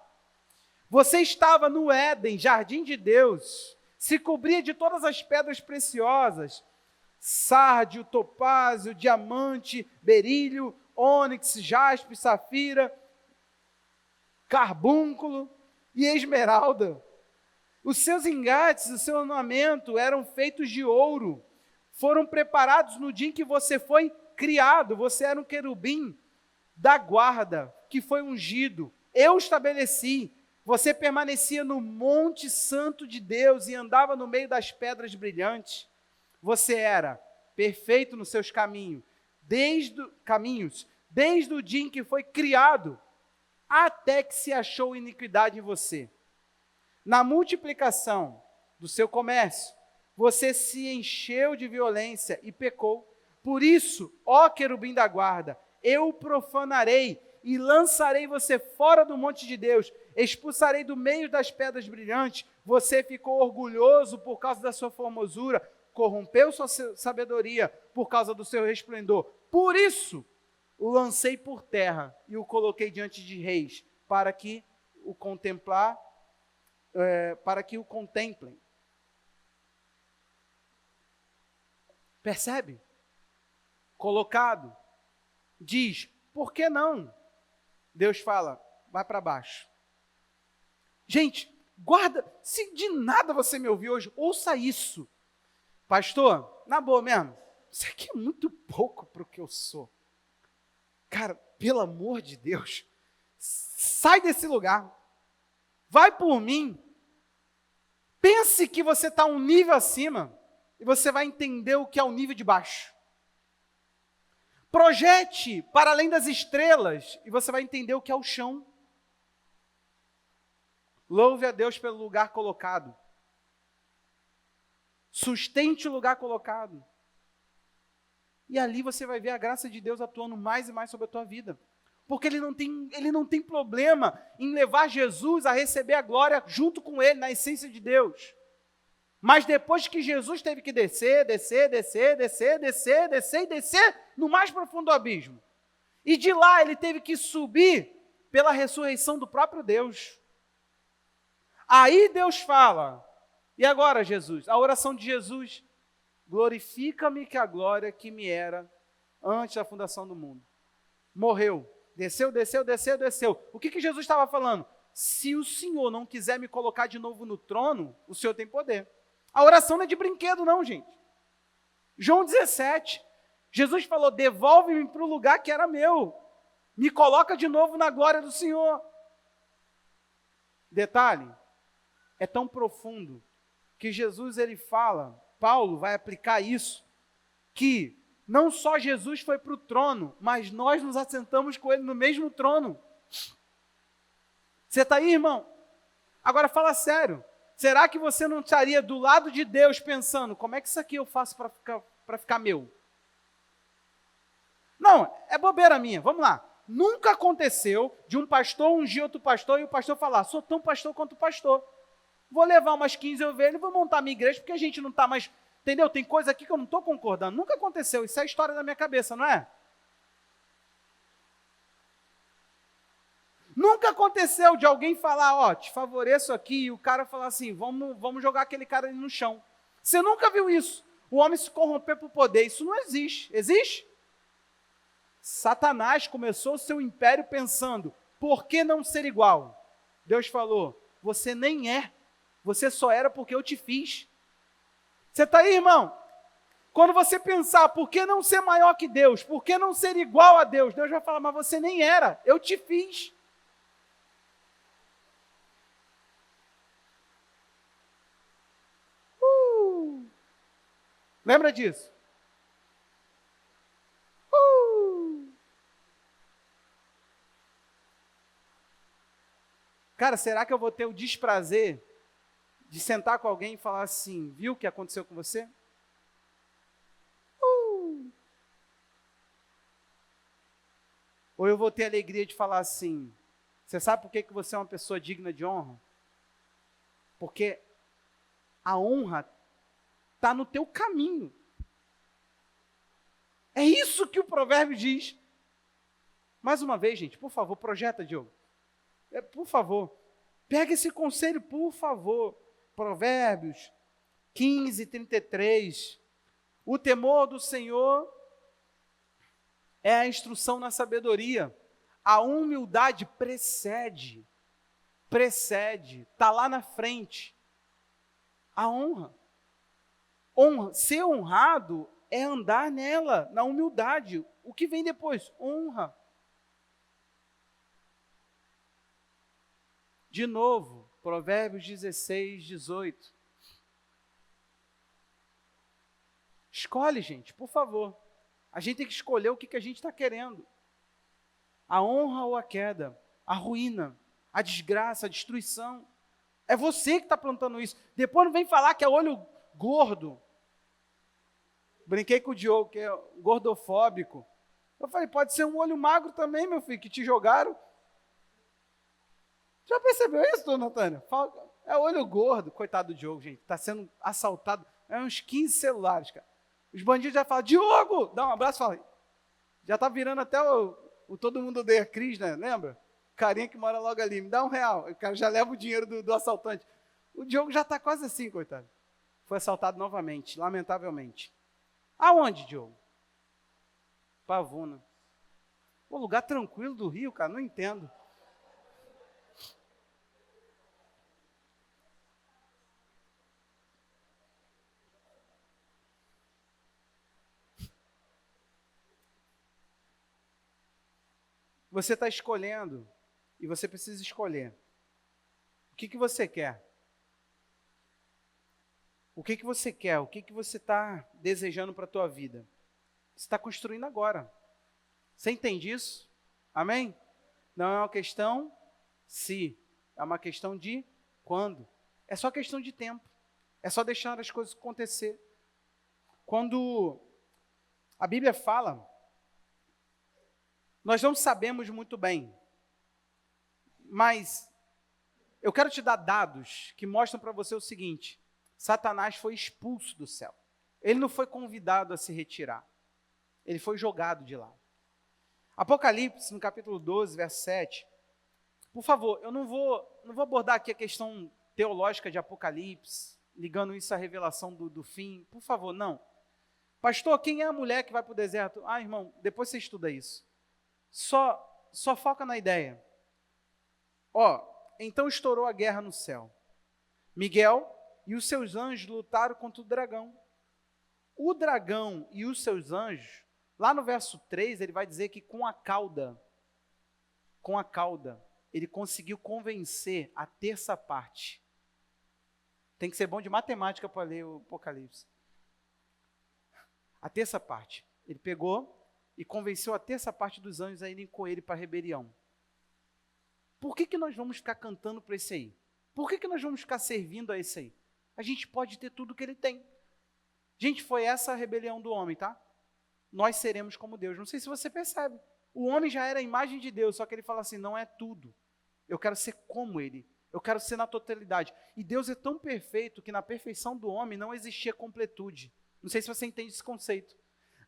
Você estava no Éden, jardim de Deus, se cobria de todas as pedras preciosas, sárdio, topázio, diamante, berílio, ônix, jaspe, safira, carbúnculo e esmeralda. Os seus engates, o seu ornamento eram feitos de ouro, foram preparados no dia em que você foi criado, você era um querubim da guarda, que foi ungido, eu estabeleci, você permanecia no monte santo de Deus e andava no meio das pedras brilhantes, você era perfeito nos seus caminhos, desde o dia em que foi criado, até que se achou iniquidade em você. Na multiplicação do seu comércio, você se encheu de violência e pecou. Por isso, ó querubim da guarda, eu o profanarei e lançarei você fora do monte de Deus, expulsarei do meio das pedras brilhantes, você ficou orgulhoso por causa da sua formosura, corrompeu sua sabedoria por causa do seu resplendor. Por isso, o lancei por terra e o coloquei diante de reis, para que o contemplem. Percebe? Colocado, diz, por que não? Deus fala, vai para baixo. Gente, guarda, se de nada você me ouviu hoje, ouça isso. Pastor, na boa mesmo, isso aqui é muito pouco para o que eu sou. Cara, pelo amor de Deus, sai desse lugar, vai por mim, pense que você está um nível acima, e você vai entender o que é o nível de baixo. Projete para além das estrelas, e você vai entender o que é o chão. Louve a Deus pelo lugar colocado. Sustente o lugar colocado. E ali você vai ver a graça de Deus atuando mais e mais sobre a tua vida. Porque ele não tem problema em levar Jesus a receber a glória junto com ele, na essência de Deus. Mas depois que Jesus teve que descer no mais profundo do abismo. E de lá ele teve que subir pela ressurreição do próprio Deus. Aí Deus fala, e agora Jesus? A oração de Jesus, glorifica-me que a glória que me era antes da fundação do mundo. Morreu, desceu. O que Jesus estava falando? Se o Senhor não quiser me colocar de novo no trono, o Senhor tem poder. A oração não é de brinquedo não, gente. João 17, Jesus falou, devolve-me para o lugar que era meu. Me coloca de novo na glória do Senhor. Detalhe, é tão profundo que Jesus ele fala Paulo vai aplicar isso, que não só Jesus foi para o trono, mas nós nos assentamos com ele no mesmo trono. Você está aí, irmão? Agora fala sério. Será que você não estaria do lado de Deus pensando, como é que isso aqui eu faço para ficar meu? Não, é bobeira minha, vamos lá. Nunca aconteceu de um pastor ungir outro pastor e o pastor falar, sou tão pastor quanto pastor. Vou levar umas 15 ovelhas e vou montar minha igreja porque a gente não está mais... Entendeu? Tem coisa aqui que eu não estou concordando. Nunca aconteceu, isso é história da minha cabeça, não é? Nunca aconteceu de alguém falar, ó, te favoreço aqui, e o cara falar assim, vamos jogar aquele cara ali no chão. Você nunca viu isso. O homem se corromper por poder, isso não existe. Existe? Satanás começou o seu império pensando, por que não ser igual? Deus falou, você nem é, você só era porque eu te fiz. Você está aí, irmão? Quando você pensar, por que não ser maior que Deus? Por que não ser igual a Deus? Deus vai falar, mas você nem era, eu te fiz. Lembra disso? Cara, será que eu vou ter o desprazer de sentar com alguém e falar assim, viu o que aconteceu com você? Ou eu vou ter a alegria de falar assim, você sabe por que você é uma pessoa digna de honra? Porque a honra está no teu caminho. É isso que o provérbio diz. Mais uma vez, gente, por favor, projeta, Diogo. Por favor, pega esse conselho, por favor. Provérbios 15, 33. O temor do Senhor é a instrução na sabedoria. A humildade precede, está lá na frente. A honra. Ser honrado é andar nela, na humildade. O que vem depois? Honra. De novo, Provérbios 16, 18. Escolhe, gente, por favor. A gente tem que escolher o que a gente está querendo. A honra ou a queda, a ruína, a desgraça, a destruição. É você que está plantando isso. Depois não vem falar que é olho gordo. Brinquei com o Diogo, que é gordofóbico. Eu falei, pode ser um olho magro também, meu filho, que te jogaram. Já percebeu isso, dona Tânia? É olho gordo, coitado do Diogo, gente. Está sendo assaltado. É uns 15 celulares, cara. Os bandidos já falam, Diogo! Dá um abraço e fala. Já está virando até o Todo Mundo Odeia a Cris, né? Lembra? Carinha que mora logo ali, me dá R$1. O cara já leva o dinheiro do assaltante. O Diogo já está quase assim, coitado. Foi assaltado novamente, lamentavelmente. Aonde, Diogo? Pavuna. O lugar tranquilo do Rio, cara, não entendo. Você está escolhendo, e você precisa escolher. O que você quer? O que você quer? O que você está desejando para a tua vida? Você está construindo agora. Você entende isso? Amém? Não é uma questão se, é uma questão de quando. É só questão de tempo. É só deixar as coisas acontecer. Quando a Bíblia fala, nós não sabemos muito bem, mas eu quero te dar dados que mostram para você o seguinte: Satanás foi expulso do céu. Ele não foi convidado a se retirar. Ele foi jogado de lá. Apocalipse, no capítulo 12, verso 7. Por favor, eu não vou abordar aqui a questão teológica de Apocalipse, ligando isso à revelação do fim. Por favor, não. Pastor, quem é a mulher que vai para o deserto? Ah, irmão, depois você estuda isso. Só foca na ideia. Então estourou a guerra no céu. Miguel e os seus anjos lutaram contra o dragão. O dragão e os seus anjos, lá no verso 3, ele vai dizer que com a cauda, ele conseguiu convencer a terça parte. Tem que ser bom de matemática para ler o Apocalipse. A terça parte. Ele pegou e convenceu a terça parte dos anjos a irem com ele para a rebelião. Por que nós vamos ficar cantando para esse aí? Por que nós vamos ficar servindo a esse aí? A gente pode ter tudo que ele tem. Gente, foi essa a rebelião do homem, tá? Nós seremos como Deus. Não sei se você percebe. O homem já era a imagem de Deus, só que ele fala assim, não é tudo. Eu quero ser como ele. Eu quero ser na totalidade. E Deus é tão perfeito que na perfeição do homem não existia completude. Não sei se você entende esse conceito.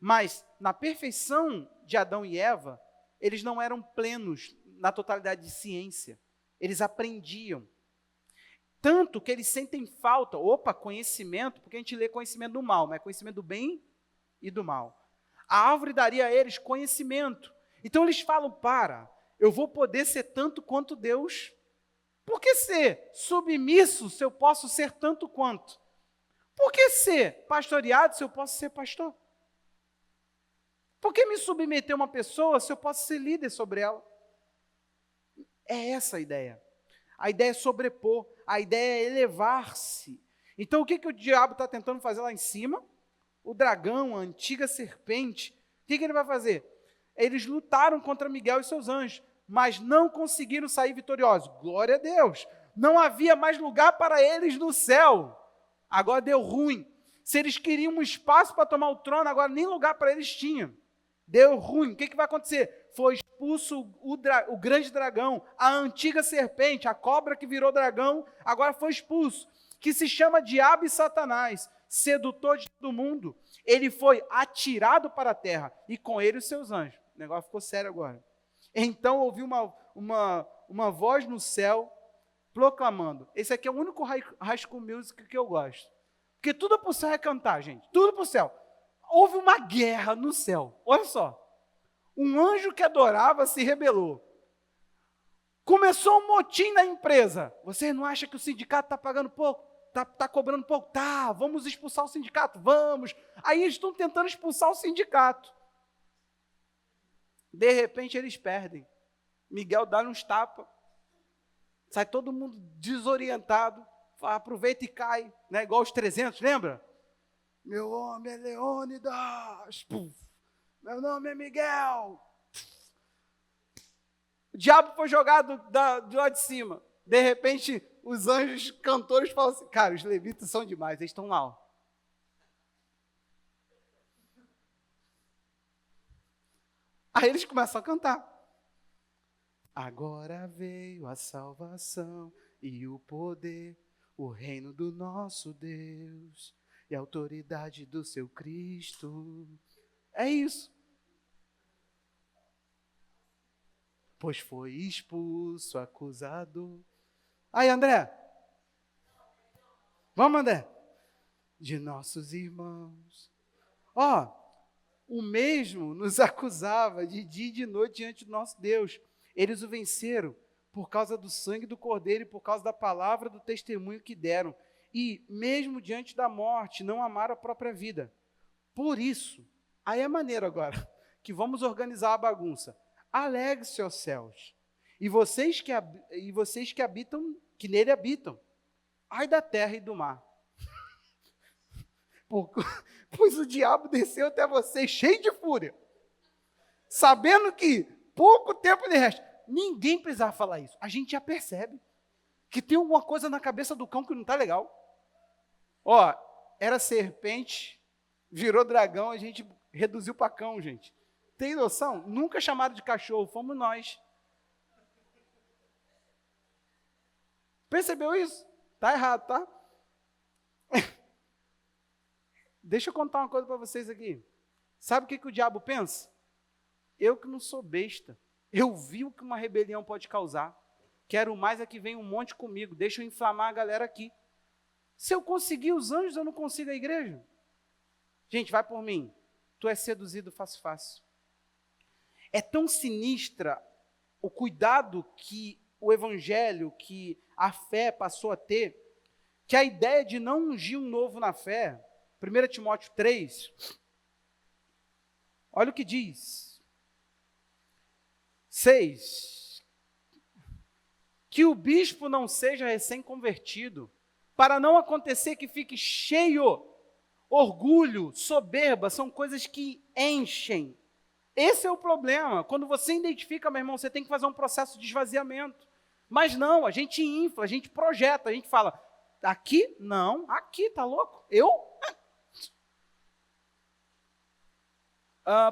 Mas na perfeição de Adão e Eva, eles não eram plenos na totalidade de ciência. Eles aprendiam. Tanto que eles sentem falta, conhecimento, porque a gente lê conhecimento do mal, mas conhecimento do bem e do mal. A árvore daria a eles conhecimento. Então eles falam, eu vou poder ser tanto quanto Deus. Por que ser submisso se eu posso ser tanto quanto? Por que ser pastoreado se eu posso ser pastor? Por que me submeter a uma pessoa se eu posso ser líder sobre ela? É essa a ideia. A ideia é sobrepor, a ideia é elevar-se. Então o que o diabo está tentando fazer lá em cima? O dragão, a antiga serpente, o que ele vai fazer? Eles lutaram contra Miguel e seus anjos, mas não conseguiram sair vitoriosos. Glória a Deus! Não havia mais lugar para eles no céu. Agora deu ruim. Se eles queriam um espaço para tomar o trono, agora nem lugar para eles tinham. Deu ruim. O que vai acontecer? Foi expulso o grande dragão, a antiga serpente, a cobra que virou dragão, agora foi expulso, que se chama Diabo e Satanás, sedutor de todo mundo. Ele foi atirado para a terra, e com ele os seus anjos. O negócio ficou sério agora. Então ouvi uma voz no céu, proclamando. Esse aqui é o único High School Music que eu gosto. Porque tudo para o céu é cantar, gente. Tudo para o céu. Houve uma guerra no céu. Olha só. Um anjo que adorava se rebelou. Começou um motim na empresa. Você não acha que o sindicato está pagando pouco? Está cobrando pouco? Tá, vamos expulsar o sindicato? Vamos. Aí eles estão tentando expulsar o sindicato. De repente eles perdem. Miguel dá uns tapas. Sai todo mundo desorientado. Aproveita e cai. Né? Igual os 300, lembra? Meu nome é Leônidas. Puf. Meu nome é Miguel. O diabo foi jogado de lá de cima. De repente, os anjos cantores falam assim, cara, os levitas são demais, eles estão lá. Ó. Aí eles começam a cantar. Agora veio a salvação e o poder, o reino do nosso Deus e a autoridade do seu Cristo. É isso. Pois foi expulso o acusador. Aí, André. Vamos, André. De nossos irmãos. O mesmo nos acusava de dia e de noite diante do nosso Deus. Eles o venceram por causa do sangue do Cordeiro e por causa da palavra do testemunho que deram. E, mesmo diante da morte, não amaram a própria vida. Por isso, aí é maneiro agora, que vamos organizar a bagunça. Alegre-se, ó céus, e vocês que habitam, que nele habitam, ai da terra e do mar. Pois o diabo desceu até vocês cheio de fúria, sabendo que pouco tempo lhe resta. Ninguém precisava falar isso, a gente já percebe que tem alguma coisa na cabeça do cão que não está legal. Era serpente, virou dragão, a gente reduziu para cão, gente. Tem noção? Nunca chamaram de cachorro, fomos nós. Percebeu isso? Está errado, tá? Deixa eu contar uma coisa para vocês aqui. Sabe o que o diabo pensa? Eu que não sou besta. Eu vi o que uma rebelião pode causar. Quero mais é que venha um monte comigo. Deixa eu inflamar a galera aqui. Se eu conseguir os anjos, eu não consigo a igreja. Gente, vai por mim. Tu és seduzido fácil. É tão sinistra o cuidado que o evangelho, que a fé passou a ter, que a ideia de não ungir um novo na fé, 1 Timóteo 3, olha o que diz. 6. Que o bispo não seja recém-convertido, para não acontecer que fique cheio orgulho, soberba, são coisas que enchem. Esse é o problema. Quando você identifica, meu irmão, você tem que fazer um processo de esvaziamento. Mas não, a gente infla, a gente projeta, a gente fala, aqui? Não, aqui, tá louco?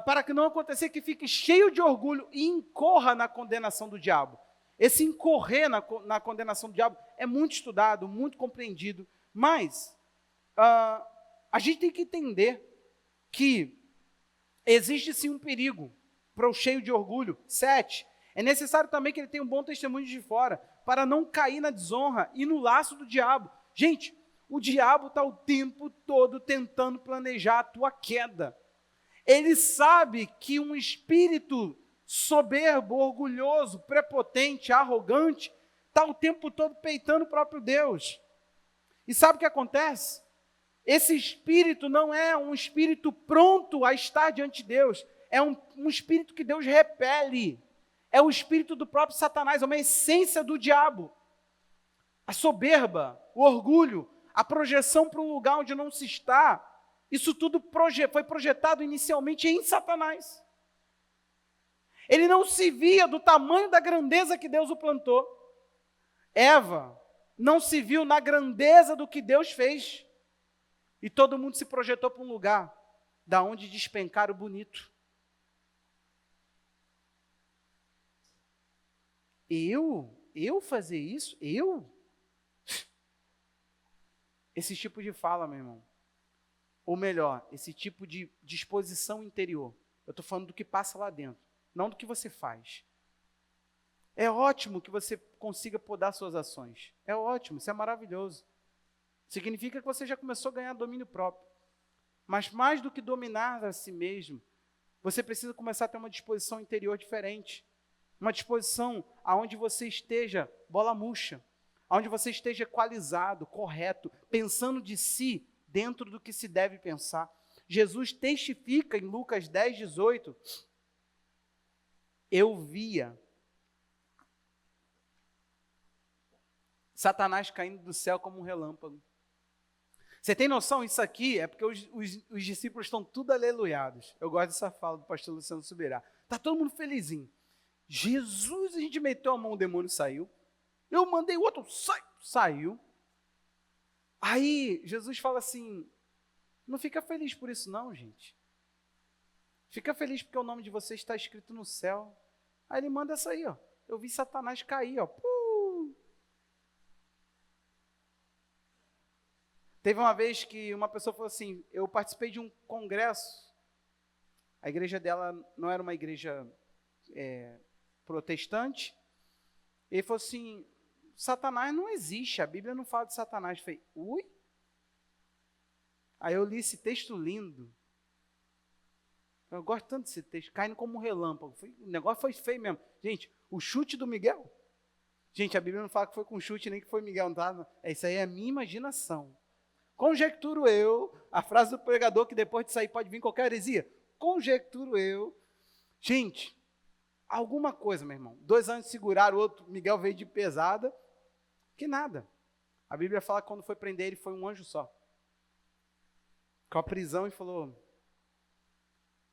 Para que não aconteça que fique cheio de orgulho e incorra na condenação do diabo. Esse incorrer na condenação do diabo é muito estudado, muito compreendido, mas a gente tem que entender que existe sim um perigo para o cheio de orgulho. 7, é necessário também que ele tenha um bom testemunho de fora, para não cair na desonra e no laço do diabo. Gente, o diabo está o tempo todo tentando planejar a tua queda. Ele sabe que um espírito soberbo, orgulhoso, prepotente, arrogante, está o tempo todo peitando o próprio Deus. E sabe o que acontece? Esse espírito não é um espírito pronto a estar diante de Deus, é um espírito que Deus repele. É o espírito do próprio Satanás, é uma essência do diabo. A soberba, o orgulho, a projeção para um lugar onde não se está, isso tudo foi projetado inicialmente em Satanás. Ele não se via do tamanho da grandeza que Deus o plantou. Eva não se viu na grandeza do que Deus fez. E todo mundo se projetou para um lugar da onde despencar o bonito. Eu fazer isso? Eu? Esse tipo de fala, meu irmão. Ou melhor, esse tipo de disposição interior. Eu estou falando do que passa lá dentro, não do que você faz. É ótimo que você consiga podar suas ações. É ótimo, isso é maravilhoso. Significa que você já começou a ganhar domínio próprio. Mas mais do que dominar a si mesmo, você precisa começar a ter uma disposição interior diferente. Uma disposição aonde você esteja bola murcha, aonde você esteja equalizado, correto, pensando de si dentro do que se deve pensar. Jesus testifica em Lucas 10, 18, eu via Satanás caindo do céu como um relâmpago. Você tem noção? Isso aqui é porque os discípulos estão tudo aleluiados. Eu gosto dessa fala do pastor Luciano Subirá. Está todo mundo felizinho. Jesus, a gente meteu a mão, o demônio saiu. Eu mandei o outro, saiu. Aí Jesus fala assim, não fica feliz por isso não, gente. Fica feliz porque o nome de vocês está escrito no céu. Aí ele manda essa aí, ó. Eu vi Satanás cair, ó. Teve uma vez que uma pessoa falou assim, eu participei de um congresso, a igreja dela não era uma igreja protestante, ele falou assim, Satanás não existe, a Bíblia não fala de Satanás. Eu falei, ui? Aí eu li esse texto lindo, eu gosto tanto desse texto, caindo como um relâmpago, o negócio foi feio mesmo. Gente, o chute do Miguel, gente, a Bíblia não fala que foi com chute, nem que foi Miguel, não tá? Isso aí é a minha imaginação. Conjecturo eu, a frase do pregador que depois de sair pode vir qualquer heresia. Conjecturo eu. Gente, alguma coisa, meu irmão. 2 anos seguraram, o outro, Miguel veio de pesada. Que nada. A Bíblia fala que quando foi prender ele foi um anjo só. Com a prisão e falou,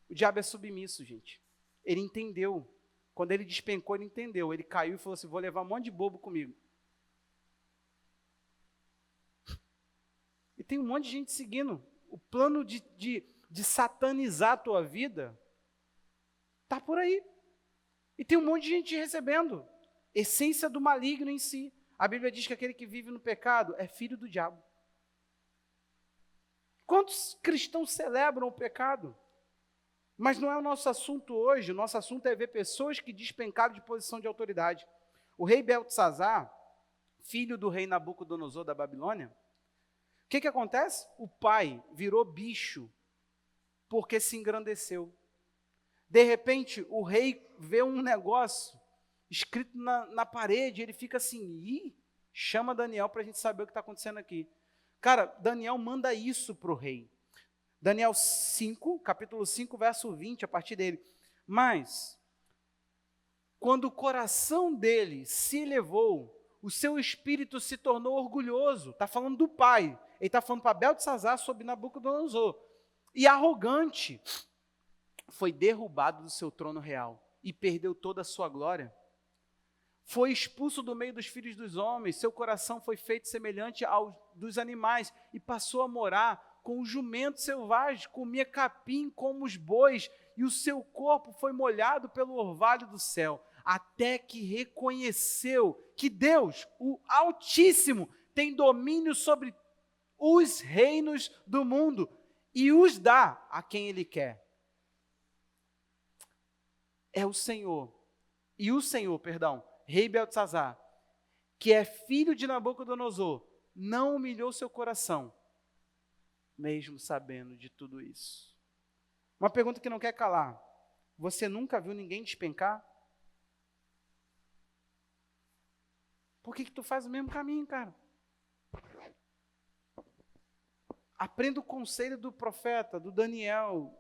o diabo é submisso, gente. Ele entendeu. Quando ele despencou, ele entendeu. Ele caiu e falou assim, vou levar um monte de bobo comigo. E tem um monte de gente seguindo. O plano de satanizar a tua vida está por aí. E tem um monte de gente recebendo. Essência do maligno em si. A Bíblia diz que aquele que vive no pecado é filho do diabo. Quantos cristãos celebram o pecado? Mas não é o nosso assunto hoje. O nosso assunto é ver pessoas que despencaram de posição de autoridade. O rei Beltesazar, filho do rei Nabucodonosor da Babilônia, o que acontece? O pai virou bicho porque se engrandeceu. De repente, o rei vê um negócio escrito na parede, ele fica assim, chama Daniel para a gente saber o que está acontecendo aqui. Cara, Daniel manda isso para o rei. Daniel 5, capítulo 5, verso 20, a partir dele. Mas, quando o coração dele se elevou, o seu espírito se tornou orgulhoso. Está falando do pai. Ele está falando para Beltesazar sobre Nabucodonosor. E arrogante, foi derrubado do seu trono real e perdeu toda a sua glória. Foi expulso do meio dos filhos dos homens, seu coração foi feito semelhante ao dos animais e passou a morar com os jumentos selvagens, comia capim como os bois, e o seu corpo foi molhado pelo orvalho do céu, até que reconheceu que Deus, o Altíssimo, tem domínio sobre os reinos do mundo e os dá a quem Ele quer. É o Senhor, rei Beltesazar, que é filho de Nabucodonosor, não humilhou seu coração, mesmo sabendo de tudo isso. Uma pergunta que não quer calar: você nunca viu ninguém despencar? Por que tu faz o mesmo caminho, cara? Aprenda o conselho do profeta, do Daniel,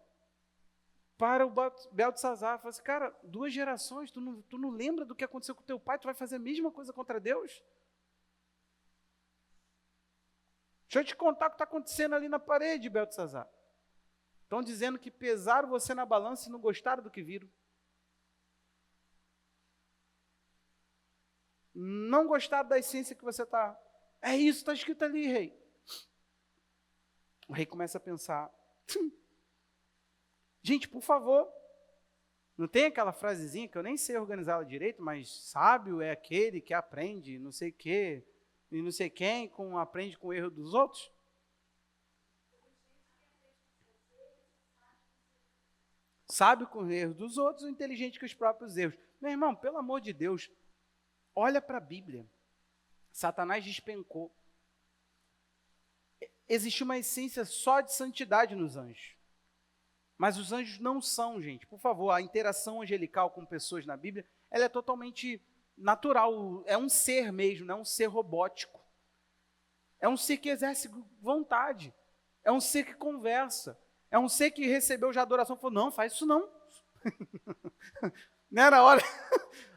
para o Beltesazar. Fala assim, cara, 2 gerações, tu não lembra do que aconteceu com teu pai? Tu vai fazer a mesma coisa contra Deus? Deixa eu te contar o que está acontecendo ali na parede, Beltesazar. Estão dizendo que pesaram você na balança e não gostaram do que viram. Não gostaram da essência que você está. É isso, está escrito ali, rei. O rei começa a pensar. Gente, por favor. Não tem aquela frasezinha que eu nem sei organizá-la direito, mas sábio é aquele que aprende não sei o quê, e não sei quem, aprende com o erro dos outros? Sábio com o erro dos outros, ou inteligente com os próprios erros. Meu irmão, pelo amor de Deus, olha para a Bíblia. Satanás despencou. Existe uma essência só de santidade nos anjos. Mas os anjos não são, gente. Por favor, a interação angelical com pessoas na Bíblia, ela é totalmente natural. É um ser mesmo, não é um ser robótico. É um ser que exerce vontade. É um ser que conversa. É um ser que recebeu já adoração e falou, não, faz isso não. Não era hora.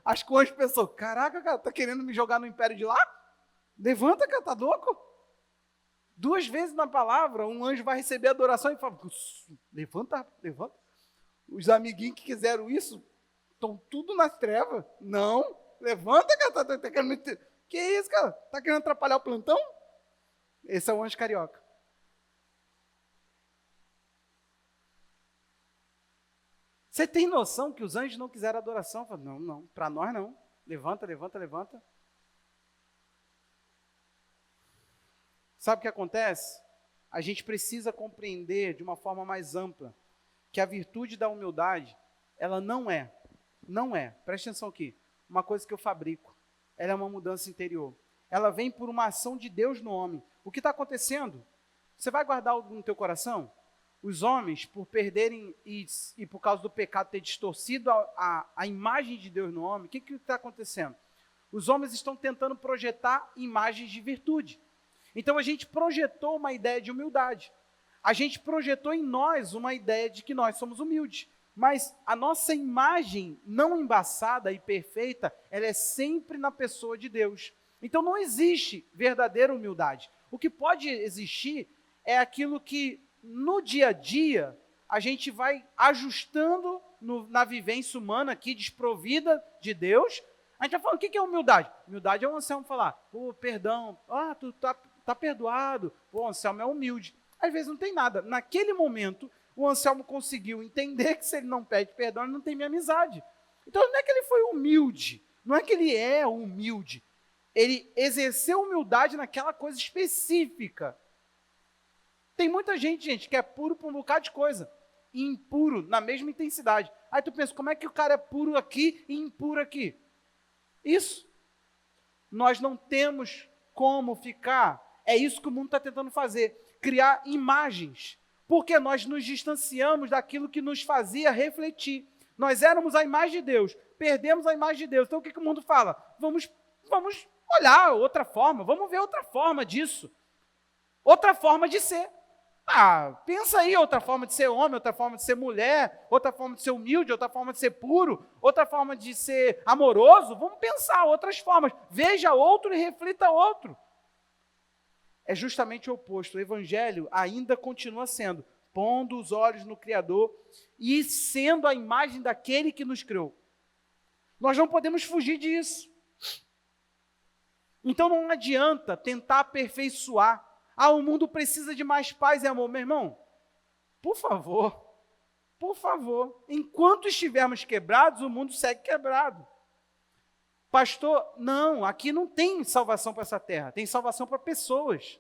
Acho que o anjo pensou, caraca, cara, tá querendo me jogar no império de lá? Levanta, cara, tá louco? 2 vezes na palavra, um anjo vai receber adoração e fala, levanta. Os amiguinhos que quiseram isso, estão tudo nas trevas. Não, levanta, cara, tá querendo... Que isso, cara? Tá querendo atrapalhar o plantão? Esse é o anjo carioca. Você tem noção que os anjos não quiseram adoração? Fala, não, para nós não. Levanta. Sabe o que acontece? A gente precisa compreender de uma forma mais ampla que a virtude da humildade, ela não é, presta atenção aqui, uma coisa que eu fabrico. Ela é uma mudança interior. Ela vem por uma ação de Deus no homem. O que está acontecendo? Você vai guardar algo no teu coração? Os homens, por perderem e por causa do pecado ter distorcido a imagem de Deus no homem, o que está acontecendo? Os homens estão tentando projetar imagens de virtude. Então a gente projetou uma ideia de humildade. A gente projetou em nós uma ideia de que nós somos humildes. Mas a nossa imagem não embaçada e perfeita, ela é sempre na pessoa de Deus. Então não existe verdadeira humildade. O que pode existir é aquilo que no dia a dia a gente vai ajustando na vivência humana aqui, desprovida de Deus. A gente vai falando, o que é humildade? Humildade é o Anselmo falar, perdão, tu tá perdoado, o Anselmo é humilde. Às vezes não tem nada. Naquele momento, o Anselmo conseguiu entender que se ele não pede perdão, ele não tem minha amizade. Então não é que ele foi humilde, não é que ele é humilde. Ele exerceu humildade naquela coisa específica. Tem muita gente que é puro por um bocado de coisa, e impuro na mesma intensidade. Aí tu pensa, como é que o cara é puro aqui e impuro aqui? Isso. Nós não temos como ficar, é isso que o mundo está tentando fazer, criar imagens, porque nós nos distanciamos daquilo que nos fazia refletir. Nós éramos a imagem de Deus, perdemos a imagem de Deus. Então o que o mundo fala? Vamos olhar outra forma, vamos ver outra forma disso, outra forma de ser. Pensa aí, outra forma de ser homem, outra forma de ser mulher, outra forma de ser humilde, outra forma de ser puro, outra forma de ser amoroso. Vamos pensar outras formas. Veja outro e reflita outro. é justamente o oposto. O evangelho ainda continua sendo pondo os olhos no Criador e sendo a imagem daquele que nos criou. Nós não podemos fugir disso. Então não adianta tentar aperfeiçoar. O mundo precisa de mais paz e amor. Meu irmão, por favor, enquanto estivermos quebrados, o mundo segue quebrado. Pastor, não, aqui não tem salvação para essa terra, tem salvação para pessoas.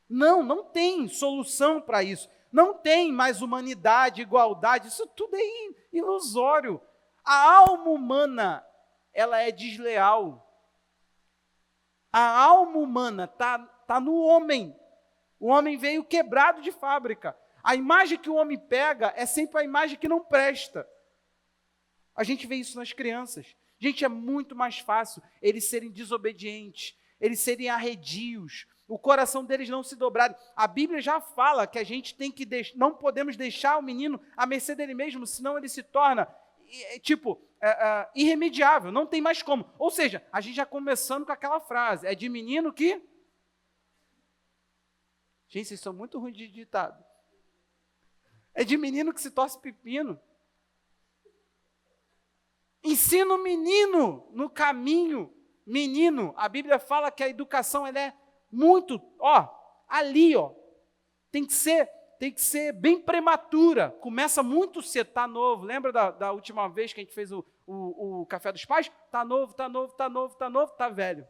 Não tem solução para isso. Não tem mais humanidade, igualdade, isso tudo é ilusório. A alma humana, ela é desleal. A alma humana está no homem. O homem veio quebrado de fábrica. A imagem que o homem pega é sempre a imagem que não presta. A gente vê isso nas crianças. Gente, é muito mais fácil eles serem desobedientes, eles serem arredios, o coração deles não se dobrarem. A Bíblia já fala que a gente tem que não podemos deixar o menino à mercê dele mesmo, senão ele se torna, irremediável, não tem mais como. Ou seja, a gente já começando com aquela frase, é de menino que... Gente, vocês são muito ruins de ditado. É de menino que se torce pepino. Ensina o menino no caminho. Menino, a Bíblia fala que a educação ela é muito, ali, tem que ser bem prematura. Começa muito cedo, tá novo. Lembra da última vez que a gente fez o Café dos Pais? Tá novo, tá velho.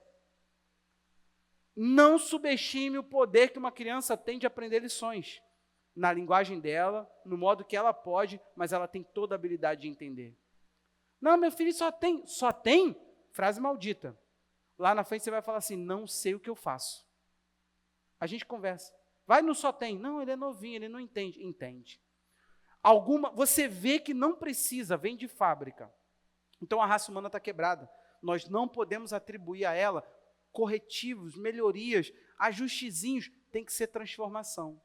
Não subestime o poder que uma criança tem de aprender lições. Na linguagem dela, no modo que ela pode, mas ela tem toda a habilidade de entender. Não, meu filho só tem? Frase maldita. Lá na frente você vai falar assim, não sei o que eu faço. A gente conversa. Vai no só tem. Não, ele é novinho, ele não entende. Entende. Você vê que não precisa, vem de fábrica. Então a raça humana está quebrada. Nós não podemos atribuir a ela corretivos, melhorias, ajustezinhos. Tem que ser transformação.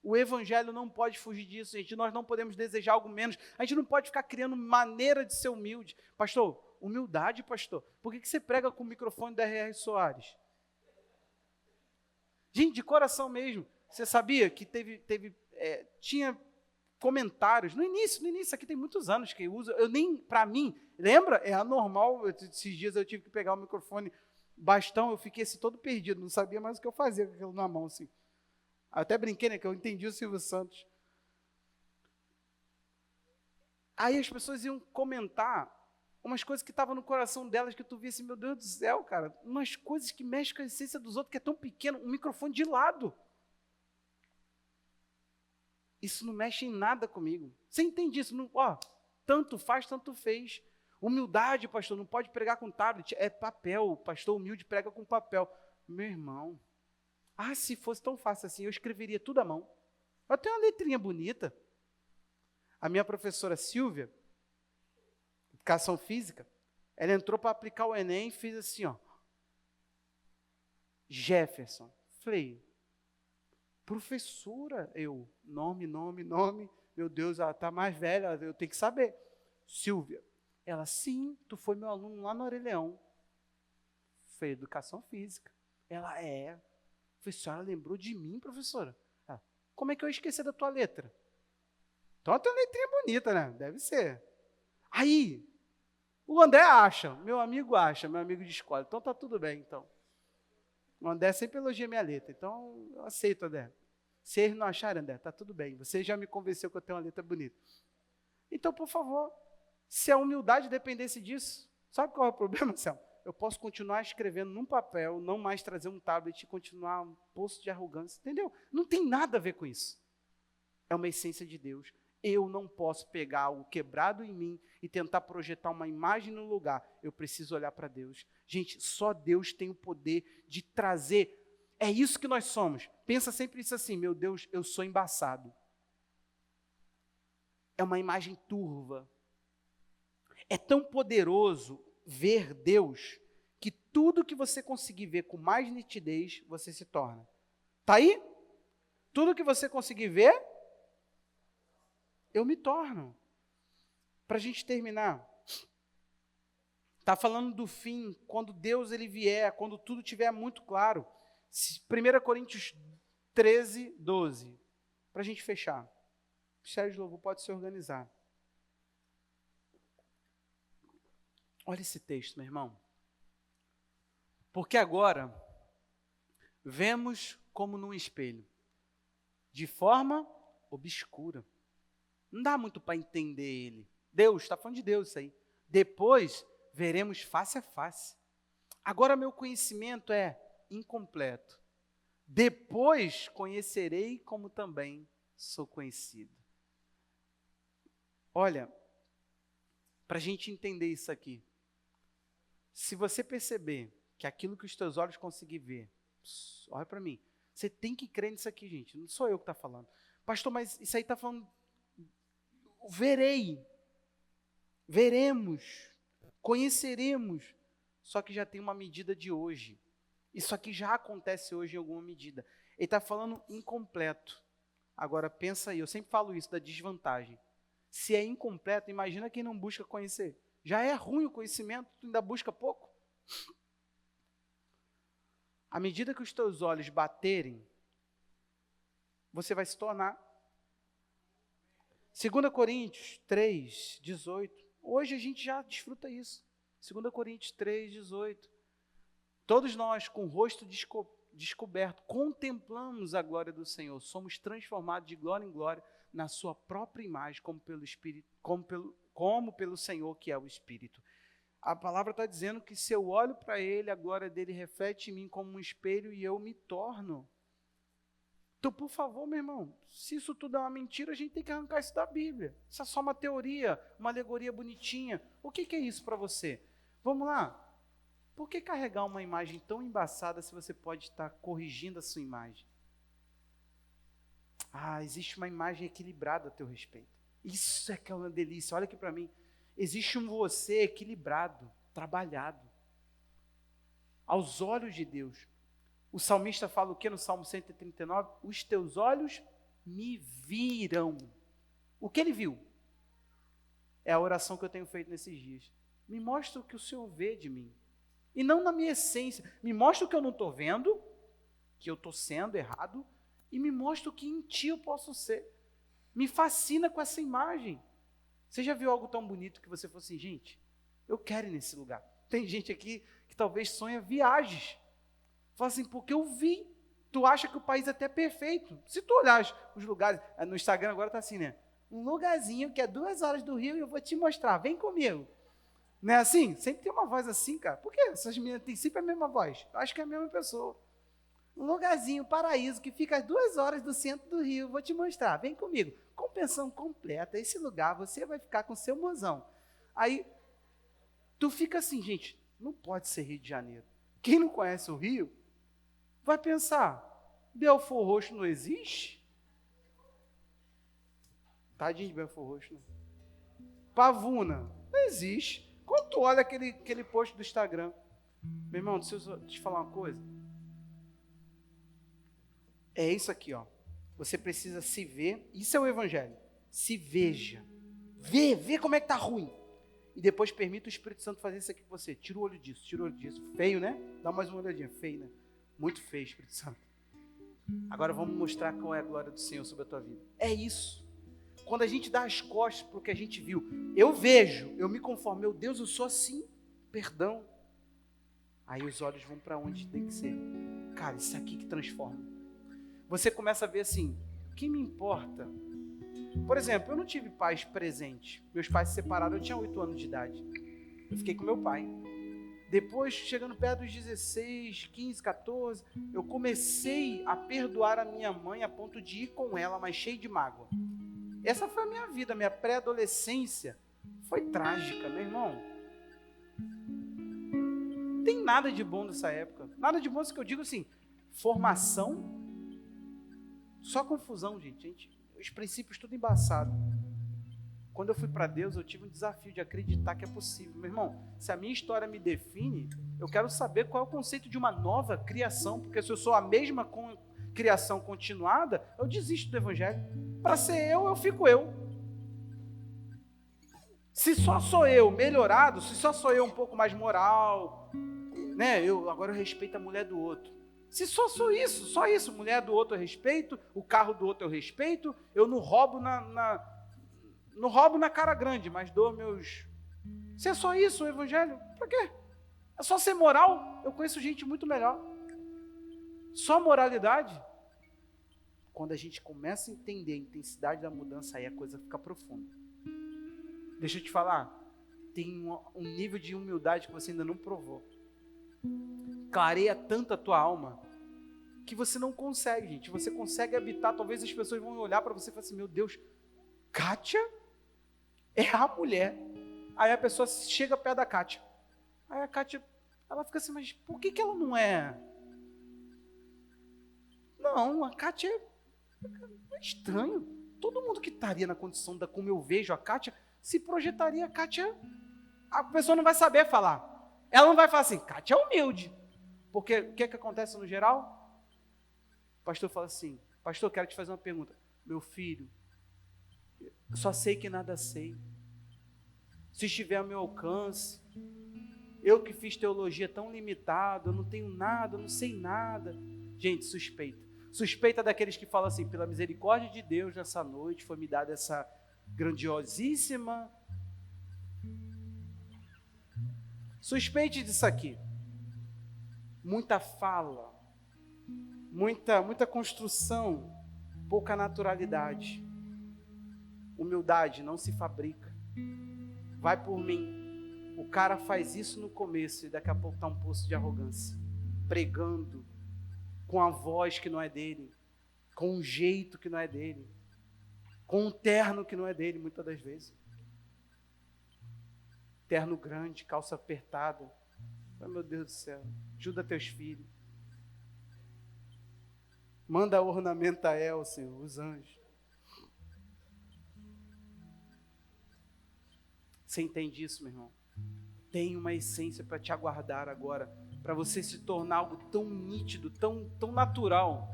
O evangelho não pode fugir disso, gente. Nós não podemos desejar algo menos. A gente não pode ficar criando maneira de ser humilde. Pastor, humildade, pastor. Por que você prega com o microfone da R.R. Soares? Gente, de coração mesmo. Você sabia que tinha comentários, no início, aqui tem muitos anos que eu uso, para mim, lembra? É anormal, esses dias eu tive que pegar o microfone, bastão, eu fiquei assim todo perdido, não sabia mais o que eu fazia com aquilo na mão, assim. Até brinquei, né, que eu entendi o Silvio Santos. Aí as pessoas iam comentar umas coisas que estavam no coração delas, que tu via assim, meu Deus do céu, cara, umas coisas que mexem com a essência dos outros, que é tão pequeno, um microfone de lado. Isso não mexe em nada comigo. Você entende isso? Não, tanto faz, tanto fez. Humildade, pastor, não pode pregar com tablet, é papel, o pastor humilde prega com papel. Meu irmão, se fosse tão fácil assim, eu escreveria tudo à mão. Eu tenho uma letrinha bonita. A minha professora Silvia, Educação Física, ela entrou para aplicar o Enem e fez assim, Jefferson. Falei, professora, nome, meu Deus, ela está mais velha, eu tenho que saber. Silvia, ela, sim, tu foi meu aluno lá no Orelhão. Foi Educação Física. Ela, Falei, a senhora lembrou de mim, professora? Como é que eu esqueci da tua letra? Então, a tua letrinha é bonita, né? Deve ser. Aí, o André meu amigo de escola. Então, tá tudo bem, então. O André sempre elogia minha letra, então eu aceito, André. Se eles não acharem, André, tá tudo bem. Você já me convenceu que eu tenho uma letra bonita. Então, por favor, se a humildade dependesse disso, sabe qual é o problema, Selma? Eu posso continuar escrevendo num papel, não mais trazer um tablet e continuar um poço de arrogância, entendeu? Não tem nada a ver com isso. É uma essência de Deus. Eu não posso pegar o quebrado em mim e tentar projetar uma imagem no lugar. Eu preciso olhar para Deus. Gente, só Deus tem o poder de trazer. É isso que nós somos. Pensa sempre isso assim, meu Deus, eu sou embaçado. É uma imagem turva. É tão poderoso ver Deus que tudo que você conseguir ver com mais nitidez, você se torna. Está aí? Tudo que você conseguir ver, eu me torno. Para a gente terminar, está falando do fim, quando Deus ele vier, quando tudo estiver muito claro. 1 Coríntios 13, 12. Para a gente fechar. O Ministério de Louvor pode se organizar. Olha esse texto, meu irmão. Porque agora vemos como num espelho, de forma obscura. Não dá muito para entender ele. Deus, está falando de Deus isso aí. Depois veremos face a face. Agora meu conhecimento é incompleto. Depois conhecerei como também sou conhecido. Olha, para a gente entender isso aqui, se você perceber que aquilo que os teus olhos conseguem ver, olha para mim, você tem que crer nisso aqui, gente, não sou eu que está falando. Pastor, mas isso aí está falando, veremos, conheceremos, só que já tem uma medida de hoje. Isso aqui já acontece hoje em alguma medida. Ele está falando incompleto. Agora, pensa aí, eu sempre falo isso, da desvantagem. Se é incompleto, imagina quem não busca conhecer. Já é ruim o conhecimento, tu ainda busca pouco. À medida que os teus olhos baterem, você vai se tornar. 2 Coríntios 3, 18. Hoje a gente já desfruta isso. 2 Coríntios 3, 18. Todos nós, com o rosto descoberto, contemplamos a glória do Senhor. Somos transformados de glória em glória na sua própria imagem, como pelo Espírito, como pelo Senhor, que é o Espírito. A palavra está dizendo que se eu olho para Ele, a glória dele reflete em mim como um espelho e eu me torno. Então, por favor, meu irmão, se isso tudo é uma mentira, a gente tem que arrancar isso da Bíblia. Isso é só uma teoria, uma alegoria bonitinha. O que é isso para você? Vamos lá. Por que carregar uma imagem tão embaçada se você pode estar corrigindo a sua imagem? Existe uma imagem equilibrada a teu respeito. Isso é que é uma delícia. Olha aqui para mim. Existe um você equilibrado, trabalhado. Aos olhos de Deus. O salmista fala o que no Salmo 139? Os teus olhos me viram. O que ele viu? É a oração que eu tenho feito nesses dias. Me mostra o que o Senhor vê de mim. E não na minha essência. Me mostra o que eu não estou vendo, que eu estou sendo errado, e me mostra o que em ti eu posso ser. Me fascina com essa imagem. Você já viu algo tão bonito que você falou assim, gente, eu quero ir nesse lugar. Tem gente aqui que talvez sonha viagens. Fala assim, porque eu vi. Tu acha que o país é até perfeito. Se tu olhar os lugares, no Instagram agora está assim, né? Um lugarzinho que é 2 horas do Rio e eu vou te mostrar, vem comigo. Não é assim? Sempre tem uma voz assim, cara. Por quê? Essas meninas têm sempre a mesma voz. Eu acho que é a mesma pessoa. Um lugarzinho, um paraíso, que fica a 2 horas do centro do Rio. Vou te mostrar, vem comigo. Com pensão completa, esse lugar, você vai ficar com seu mozão. Aí, tu fica assim, gente, não pode ser Rio de Janeiro. Quem não conhece o Rio, vai pensar, Belford Roxo não existe? Tadinho de Belford Roxo, né? Pavuna, não existe. Quando tu olha aquele post do Instagram, meu irmão, deixa eu te falar uma coisa. É isso aqui, ó. Você precisa se ver, isso é o Evangelho. Se veja. Vê como é que tá ruim. E depois permita o Espírito Santo fazer isso aqui com você. Tira o olho disso, tira o olho disso. Feio, né? Dá mais uma olhadinha. Feio, né? Muito feio, Espírito Santo. Agora vamos mostrar qual é a glória do Senhor sobre a tua vida. É isso. Quando a gente dá as costas para o que a gente viu, eu vejo, eu me conformo, meu Deus, eu sou assim, perdão. Aí os olhos vão para onde tem que ser. Cara, isso aqui que transforma. Você começa a ver assim, o que me importa? Por exemplo, eu não tive pais presentes. Meus pais se separaram, eu tinha 8 anos de idade. Eu fiquei com meu pai. Depois, chegando perto dos 16, 15, 14, eu comecei a perdoar a minha mãe a ponto de ir com ela, mas cheio de mágoa. Essa foi a minha vida, minha pré-adolescência. Foi trágica, meu irmão. Não tem nada de bom nessa época. Nada de bom, isso que eu digo assim, formação, só confusão, gente. Os princípios tudo embaçado. Quando eu fui para Deus, eu tive um desafio de acreditar que é possível. Meu irmão, se a minha história me define, eu quero saber qual é o conceito de uma nova criação, porque se eu sou a mesma criação continuada, eu desisto do Evangelho. Para ser eu fico eu. Se só sou eu melhorado, se só sou eu um pouco mais moral, né? Agora eu respeito a mulher do outro. Se só isso, mulher do outro eu respeito, o carro do outro eu respeito, eu não roubo não roubo na cara grande, mas dou meus... Se é só isso o evangelho, para quê? É só ser moral? Eu conheço gente muito melhor. Só moralidade? Quando a gente começa a entender a intensidade da mudança, aí a coisa fica profunda. Deixa eu te falar, tem um nível de humildade que você ainda não provou. Clareia tanto a tua alma, que você não consegue, gente. Você consegue habitar, talvez as pessoas vão olhar para você e falar assim, meu Deus, Kátia é a mulher. Aí a pessoa chega perto da Kátia. Aí a Kátia, ela fica assim, mas por que ela não é? Não, a Kátia é estranho. Todo mundo que estaria na condição da como eu vejo a Kátia, se projetaria a Kátia, a pessoa não vai saber falar. Ela não vai falar assim, Kátia é humilde. Porque o que acontece no geral? O pastor fala assim, pastor, quero te fazer uma pergunta. Meu filho, eu só sei que nada sei. Se estiver ao meu alcance, eu que fiz teologia tão limitado, eu não tenho nada, eu não sei nada. Gente, suspeita. Suspeita daqueles que falam assim, pela misericórdia de Deus, nessa noite foi me dada essa grandiosíssima... Suspeite disso aqui. Muita fala, muita construção, pouca naturalidade. Humildade não se fabrica. Vai por mim. O cara faz isso no começo e daqui a pouco está um poço de arrogância. Pregando com a voz que não é dele, com um jeito que não é dele, com um terno que não é dele, muitas das vezes. Terno grande, calça apertada. Oh, meu Deus do céu, ajuda teus filhos. Manda ornamentar Senhor, os anjos. Você entende isso, meu irmão? Tem uma essência para te aguardar agora, para você se tornar algo tão nítido, tão natural,